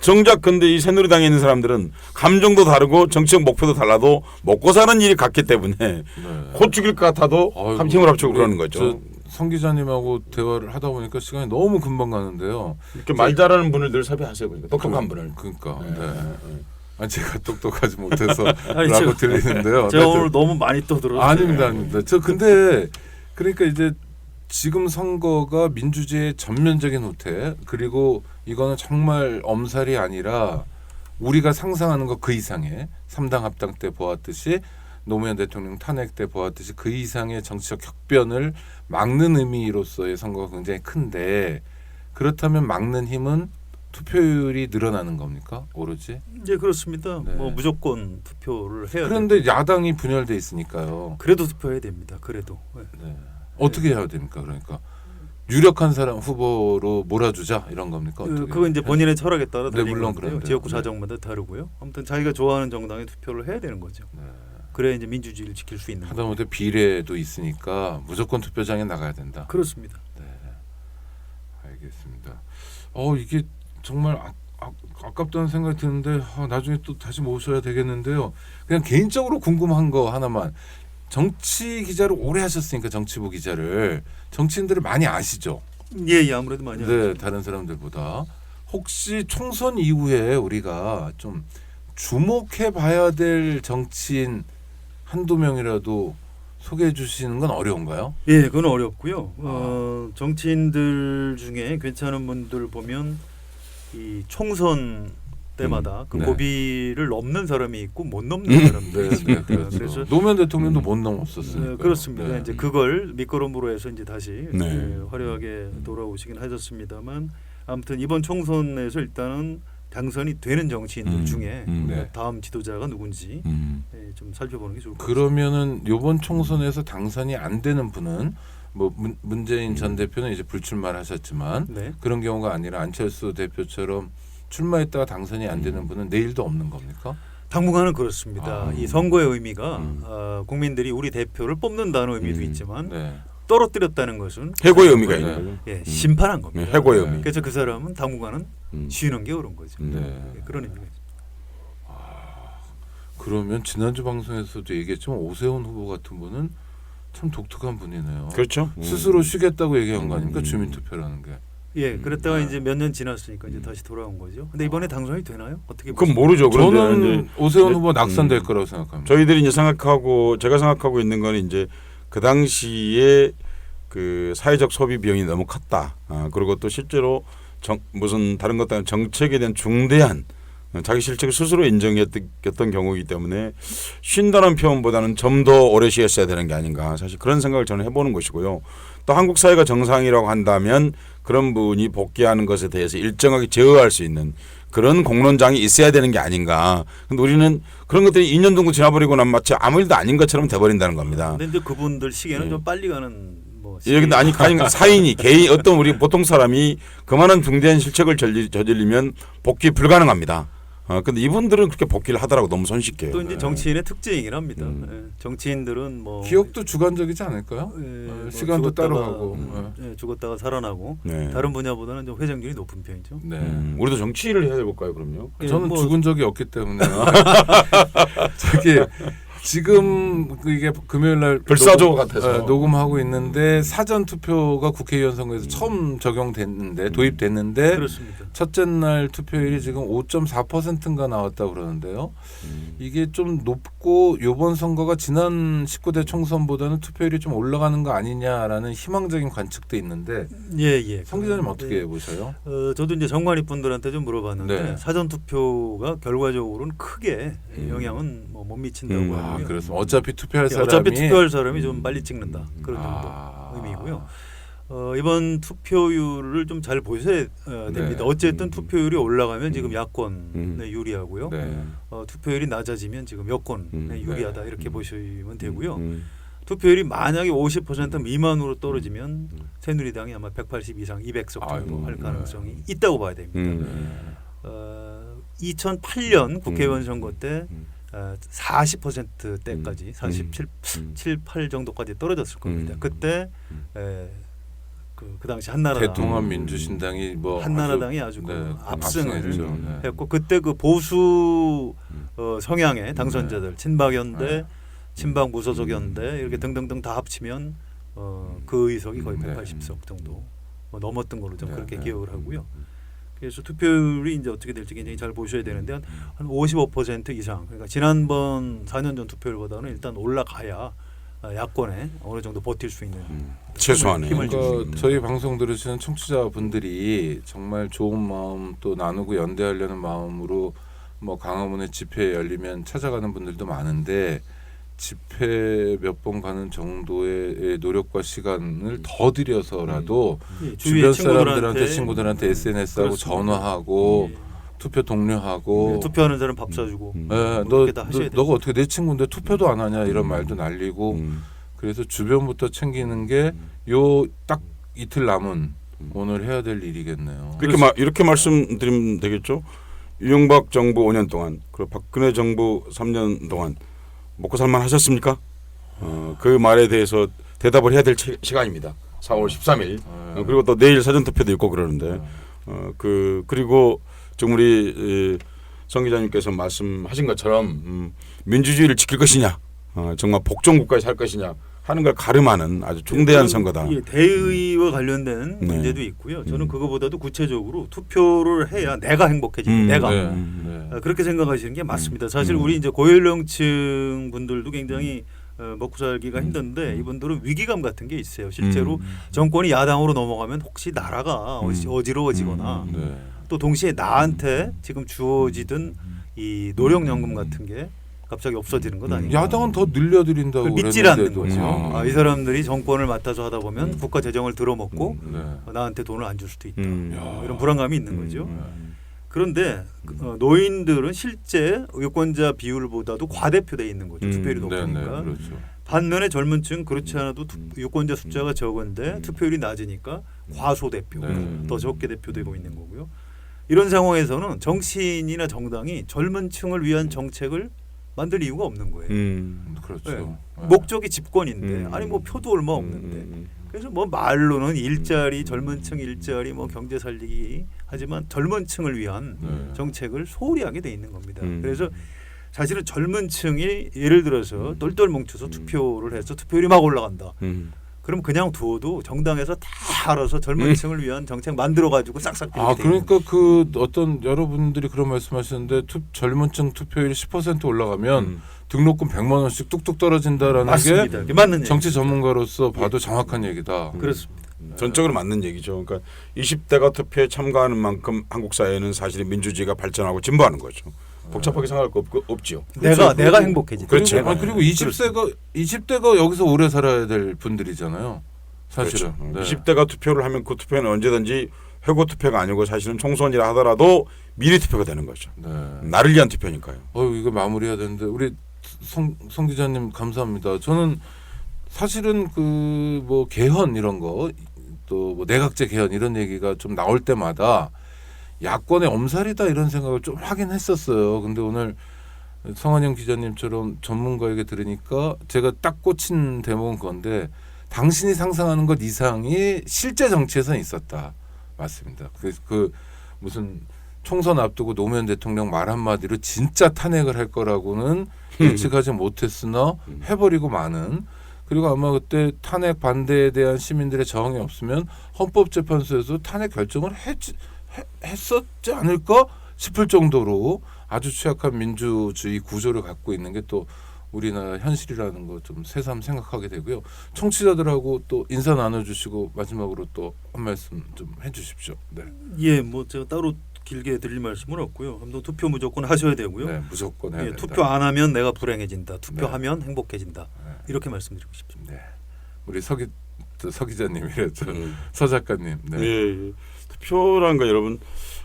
정작 근데 이 새누리당에 있는 사람들은 감정도 다르고 정치적 목표도 달라도 먹고 사는 일이 같기 때문에 곧 죽일 것 같아도 힘을 합치고 그러는 거죠. 성 기자님하고 대화를 하다 보니까 시간이 너무 금방 가는데요. 이렇게 말 잘하는 분을 늘 섭외하세요. 그러니까 똑똑한 분을. 그러니까. 네. 네. 아니, 제가 똑똑하지 못해서 아니, 라고 들리는데요. 제가 오늘 너무 많이 떠들었어요. 아닙니다. 저 근데 그러니까 이제 지금 선거가 민주주의의 전면적인 후퇴, 그리고 이거는 정말 엄살이 아니라 우리가 상상하는 것 그 이상의 3당 합당 때 보았듯이 노무현 대통령 탄핵 때 보았듯이 그 이상의 정치적 격변을 막는 의미로서의 선거가 굉장히 큰데, 그렇다면 막는 힘은 투표율이 늘어나는 겁니까? 오로지? 예, 그렇습니다. 네. 뭐 무조건 투표를 해야 그런데 돼요. 야당이 분열돼 있으니까요. 그래도 투표해야 됩니다. 그래도. 네. 네. 어떻게 해야 됩니까? 그러니까 유력한 사람 후보로 몰아주자 이런 겁니까? 어떻게? 그건 이제 본인의 철학에 따라 네, 달린 물론 건데요. 그런데. 지역구 네. 사정마다 다르고요. 아무튼 자기가 좋아하는 정당에 투표를 해야 되는 거죠. 네. 그래야 이제 민주주의를 지킬 수 있는 거죠. 하다못해 비례도 있으니까 무조건 투표장에 나가야 된다. 그렇습니다. 네, 알겠습니다. 이게 정말 아깝다는 생각이 드는데 나중에 또 다시 모셔야 되겠는데요. 그냥 개인적으로 궁금한 거 하나만. 정치 기자를 오래 하셨으니까 정치부 기자를 정치인들을 많이 아시죠? 예, 아무래도 많이 네, 알죠. 다른 사람들보다. 혹시 총선 이후에 우리가 좀 주목해 봐야 될 정치인 한두 명이라도 소개해 주시는 건 어려운가요? 예, 그건 어렵고요. 정치인들 중에 괜찮은 분들 보면 이 총선 때마다 그 네. 고비를 넘는 사람이 있고 못 넘는 사람도 네, 있습니다. 그렇죠. 그래서 노무현 대통령도 못 넘었었어요. 그렇습니다. 네. 이제 그걸 밑거름으로 해서 이제 다시 네. 화려하게 돌아오시긴 하셨습니다만, 아무튼 이번 총선에서 일단은 당선이 되는 정치인들 중에 네. 다음 지도자가 누군지 좀 살펴보는 게 좋을 것 같습니다. 그러면은 이번 총선에서 당선이 안 되는 분은 뭐 문재인 전 대표는 이제 불출마를 하셨지만 네. 그런 경우가 아니라 안철수 대표처럼 출마했다가 당선이 안 되는 분은 내일도 없는 겁니까? 당분간은 그렇습니다. 이 선거의 의미가 국민들이 우리 대표를 뽑는다는 의미도 있지만 네. 떨어뜨렸다는 것은 해고의 의미가 네. 있는 거죠. 예, 심판한 겁니다. 네, 해고의 의미. 그래서 그 사람은 당분간은 쉬는 게 옳은 거죠. 네. 예, 그런 의미가 있습니다. 그러면 지난주 방송에서도 얘기했지만 오세훈 후보 같은 분은 참 독특한 분이네요. 그렇죠. 스스로 쉬겠다고 얘기한 거 아닙니까? 주민투표라는 게. 예, 그랬다가 이제 몇 년 지났으니까 이제 다시 돌아온 거죠. 근데 이번에 당선이 되나요? 어떻게 그건 보십니까? 모르죠. 그런데 저는 이제 오세훈 후보 낙선될 거라고 생각합니다. 저희들이 이제 제가 생각하고 있는 건 이제 그 당시에 그 사회적 소비 비용이 너무 컸다. 그리고 또 실제로 무슨 다른 것도 아니라 정책에 대한 중대한 자기 실책을 스스로 인정했던 경우이기 때문에 쉰다는 표현보다는 좀 더 오래 쉬었어야 되는 게 아닌가 사실 그런 생각을 저는 해보는 것이고요. 또 한국 사회가 정상이라고 한다면 그런 분이 복귀하는 것에 대해서 일정하게 제어할 수 있는 그런 공론장이 있어야 되는 게 아닌가. 근데 우리는 그런 것들이 2년 정도 지나버리고 나면 마치 아무 일도 아닌 것처럼 돼버린다는 겁니다. 근데 이제 그분들 시계는 좀 빨리 가는 뭐 예, 근데 아니 사인이 개인 어떤 우리 보통 사람이 그만한 중대한 실책을 저질리면 복귀 불가능합니다. 근데 이분들은 그렇게 복귀를 하더라고 너무 손쉽게. 또 이제 정치인의 특징이긴 합니다. 예, 정치인들은 뭐 기억도 주관적이지 않을까요? 뭐 시간도 따로 죽었다가, 하고. 예, 죽었다가 살아나고 네. 다른 분야보다는 좀 회전율이 높은 편이죠. 네. 우리도 정치를 해야 될까요, 그럼요? 예, 저는 뭐 죽은 적이 없기 때문에 저기 지금 이게 금요일 날 불사조 같아서. 녹음하고 있는데 사전 투표가 국회의원 선거에서 처음 적용됐는데 도입됐는데 그렇습니다. 첫째 날 투표율이 지금 5.4%인가 나왔다고 그러는데요. 이게 좀 높고 이번 선거가 지난 19대 총선보다는 투표율이 좀 올라가는 거 아니냐라는 희망적인 관측도 있는데 예. 성 기자님 어떻게 보셔요? 저도 이제 정관이 분들한테 좀 물어봤는데 네. 사전 투표가 결과적으로는 크게 영향은 뭐 못 미친다고 하고요. 그래서 어차피 투표할 예, 사람이 어차피 투표할 사람이 좀 빨리 찍는다 그런 정도 의미고요. 이번 투표율을 좀 잘 보셔야 됩니다. 네. 어쨌든 투표율이 올라가면 지금 야권에 유리하고요. 네. 투표율이 낮아지면 지금 여권에 유리하다 이렇게 보시면 되고요. 음. 투표율이 만약에 50% 미만으로 떨어지면 새누리당이 아마 180 이상 200석 정도 아이고, 할 네. 가능성이 있다고 봐야 됩니다. 2008년 국회의원 선거 때 40%대까지 47, 8 정도까지 떨어졌을 겁니다. 그때 그 당시 한나라당 대통합민주신당이 뭐 한나라당이 아주 그 네, 압승을 압승했죠. 네. 했고 그때 그 보수 성향의 당선자들 친박연대, 친박 무소속연대 이렇게 등등등 다 합치면 그 의석이 거의 180석 정도 뭐 넘었던 걸로 좀 그렇게 기억을 하고요. 그래서 투표율이 이제 어떻게 될지 굉장히 잘 보셔야 되는데 한 55% 이상 그러니까 지난번 4년 전 투표율보다는 일단 올라가야 야권에 어느 정도 버틸 수 있는 최소한의 힘을 줄 수 그러니까 있는. 저희 방송 들으시는 청취자분들이 정말 좋은 마음 또 나누고 연대하려는 마음으로 뭐 광화문에 집회 열리면 찾아가는 분들도 많은데 집회 몇 번 가는 정도의 노력과 시간을 더 들여서라도 주변 사람들한테 친구들한테 SNS하고 그렇습니다. 전화하고 투표 독려하고 투표하는 사람 밥 사주고 너, 다 하셔야 너가 어떻게 내 친구인데 투표도 안 하냐 이런 말도 날리고 음. 그래서 주변부터 챙기는 게 요 딱 이틀 남은 오늘 해야 될 일이겠네요. 이렇게 말씀드리면 되겠죠. 이명박 정부 5년 동안 그리고 박근혜 정부 3년 동안 먹고 살만 하셨습니까? 그 말에 대해서 대답을 해야 될 시간입니다. 4월 13일. 그리고 또 내일 사전 투표도 있고 그러는데 그리고 지금 우리 성 기자님께서 말씀하신 것처럼 민주주의를 지킬 것이냐, 정말 복종 국가에 살 것이냐 하는 걸 가름하는 아주 중대한 선거다. 예, 대의와 관련된 네. 문제도 있고요. 저는 그거보다도 구체적으로 투표를 해야 내가 행복해집니다. 내가 네. 그렇게 생각하시는 게 맞습니다. 사실 우리 이제 고연령층 분들도 굉장히 먹고 살기가 힘든데 이분들은 위기감 같은 게 있어요. 실제로 정권이 야당으로 넘어가면 혹시 나라가 어지러워지거나 네. 또 동시에 나한테 지금 주어지던 이 노령연금 같은 게 갑자기 없어지는 것 아닌가. 야당은 더 늘려드린다고 믿질 않는 그랬는데도. 거죠. 이 사람들이 정권을 맡아서 하다 보면 국가 재정을 들어먹고 네. 나한테 돈을 안 줄 수도 있다. 야. 이런 불안감이 있는 거죠. 그런데 노인들은 실제 유권자 비율보다도 과대표돼 있는 거죠. 투표율이 네, 네, 높으니까. 그렇죠. 반면에 젊은층 그렇지 않아도 유권자 숫자가 적은데 투표율이 낮으니까 과소대표, 네. 더 적게 대표되고 있는 거고요. 이런 상황에서는 정치인이나 정당이 젊은 층을 위한 정책을 만들 이유가 없는 거예요. 그렇죠. 네. 네. 목적이 집권인데 아니 뭐 표도 얼마 없는데 그래서 뭐 말로는 일자리 젊은층 일자리 뭐 경제 살리기 하지만 젊은층을 위한 네. 정책을 소홀히 하게 돼 있는 겁니다. 그래서 사실은 젊은 층이 예를 들어서 똘똘 뭉쳐서 투표를 해서 투표율이 막 올라간다. 그럼 그냥 두어도 정당에서 다 알아서 젊은 층을 위한 정책 만들어 가지고 싹싹 그러니까 그 어떤 여러분들이 그런 말씀하셨는데 젊은층 투표율이 10% 올라가면 등록금 100만 원씩 뚝뚝 떨어진다라는 맞습니다. 게 맞는 정치 얘기입니다. 전문가로서 봐도 정확한 얘기다. 그렇습니다. 전적으로 맞는 얘기죠. 그러니까 20대가 투표에 참가하는 만큼 한국 사회는 사실 민주주의가 발전하고 진보하는 거죠. 복잡하게 생각할 거 없지요. 내가 행복해지. 그렇죠. 그리고 20대가 여기서 오래 살아야 될 분들이잖아요. 사실은. 그렇죠. 네. 20대가 투표를 하면 그 투표는 언제든지 회고 투표가 아니고 사실은 총선이라 하더라도 미리 투표가 되는 거죠. 네. 나를 위한 투표니까요. 이거 마무리해야 되는데 우리 송 기자님 감사합니다. 저는 사실은 그 뭐 개헌 이런 거 또 뭐 내각제 개헌 이런 얘기가 좀 나올 때마다 야권의 엄살이다 이런 생각을 좀 하긴 했었어요. 근데 오늘 성한영 기자님처럼 전문가에게 들으니까 제가 딱 꽂힌 대목은 그건데 당신이 상상하는 것 이상이 실제 정치에서는 있었다. 맞습니다. 그 무슨 총선 앞두고 노무현 대통령 말 한마디로 진짜 탄핵을 할 거라고는 예측하지 못했으나 해버리고 마는. 그리고 아마 그때 탄핵 반대에 대한 시민들의 저항이 없으면 헌법재판소에서 탄핵 결정을 했었지 않을까 싶을 정도로 아주 취약한 민주주의 구조를 갖고 있는 게 또 우리나라 현실이라는 거 좀 새삼 생각하게 되고요. 청취자들하고 또 인사 나눠주시고 마지막으로 또 한 말씀 좀 해주십시오. 네. 예, 뭐 제가 따로 길게 드릴 말씀은 없고요. 아무튼 투표 무조건 하셔야 되고요. 네, 무조건 해야 된다. 투표 안 하면 내가 불행해진다. 투표하면 행복해진다. 이렇게 말씀드리고 싶습니다. 네. 우리 서 기자님이랬죠. 서 작가님. 네. 예. 투표란 거 여러분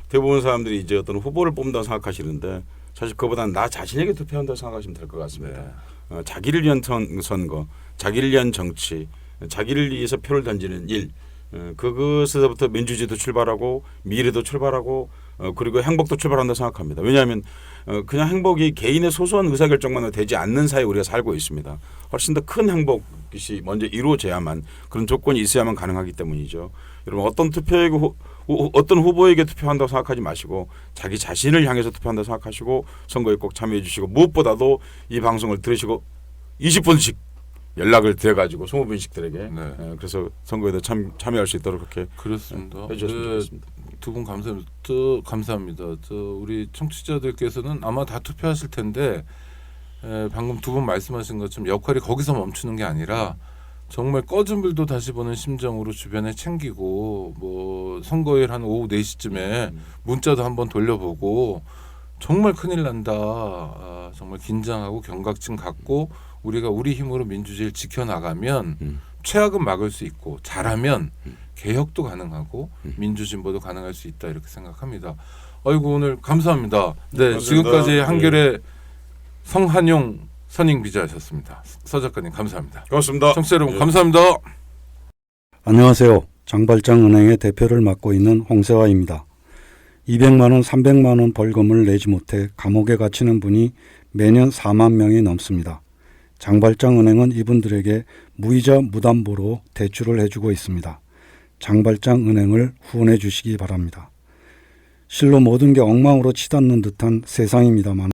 대부분 사람들이 이제 어떤 후보를 뽑는다고 생각하시는데 사실 그보다는 나 자신에게 투표한다고 생각하시면 될 것 같습니다. 네. 자기를 위한 선거, 자기를 위한 정치, 자기를 위해서 표를 던지는 일, 그것에서부터 민주주의도 출발하고 미래도 출발하고 그리고 행복도 출발한다고 생각합니다. 왜냐하면 그냥 행복이 개인의 소소한 의사결정만으로 되지 않는 사회에 우리가 살고 있습니다. 훨씬 더 큰 행복이 먼저 이루어져야만 그런 조건이 있어야만 가능하기 때문이죠. 여러분 어떤 후보에게 투표한다고 생각하지 마시고 자기 자신을 향해서 투표한다고 생각하시고 선거에 꼭 참여해 주시고 무엇보다도 이 방송을 들으시고 20분씩 연락을 드려가지고 20분씩들에게 네. 그래서 선거에도 참여할 수 있도록 그렇게 그렇습니다. 해주셨으면 좋겠습니다. 두 분 감사합니다. 감사합니다. 우리 청취자들께서는 아마 다 투표하실 텐데 방금 두 분 말씀하신 것처럼 역할이 거기서 멈추는 게 아니라 정말 꺼진 불도 다시 보는 심정으로 주변에 챙기고 뭐 선거일 한 오후 4시쯤에 문자도 한번 돌려보고 정말 큰일 난다. 정말 긴장하고 경각심 갖고 우리가 우리 힘으로 민주주의를 지켜나가면 최악은 막을 수 있고 잘하면 개혁도 가능하고 민주진보도 가능할 수 있다 이렇게 생각합니다. 아이고 오늘 감사합니다. 네, 지금까지 한겨레 성한용 선임 기자였습니다. 서 작가님 감사합니다. 고맙습니다. 청취자 여러분 감사합니다. 안녕하세요. 장발장은행의 대표를 맡고 있는 홍세화입니다. 200만 원, 300만 원 벌금을 내지 못해 감옥에 갇히는 분이 매년 4만 명이 넘습니다. 장발장은행은 이분들에게 무이자 무담보로 대출을 해주고 있습니다. 장발장은행을 후원해 주시기 바랍니다. 실로 모든 게 엉망으로 치닫는 듯한 세상입니다만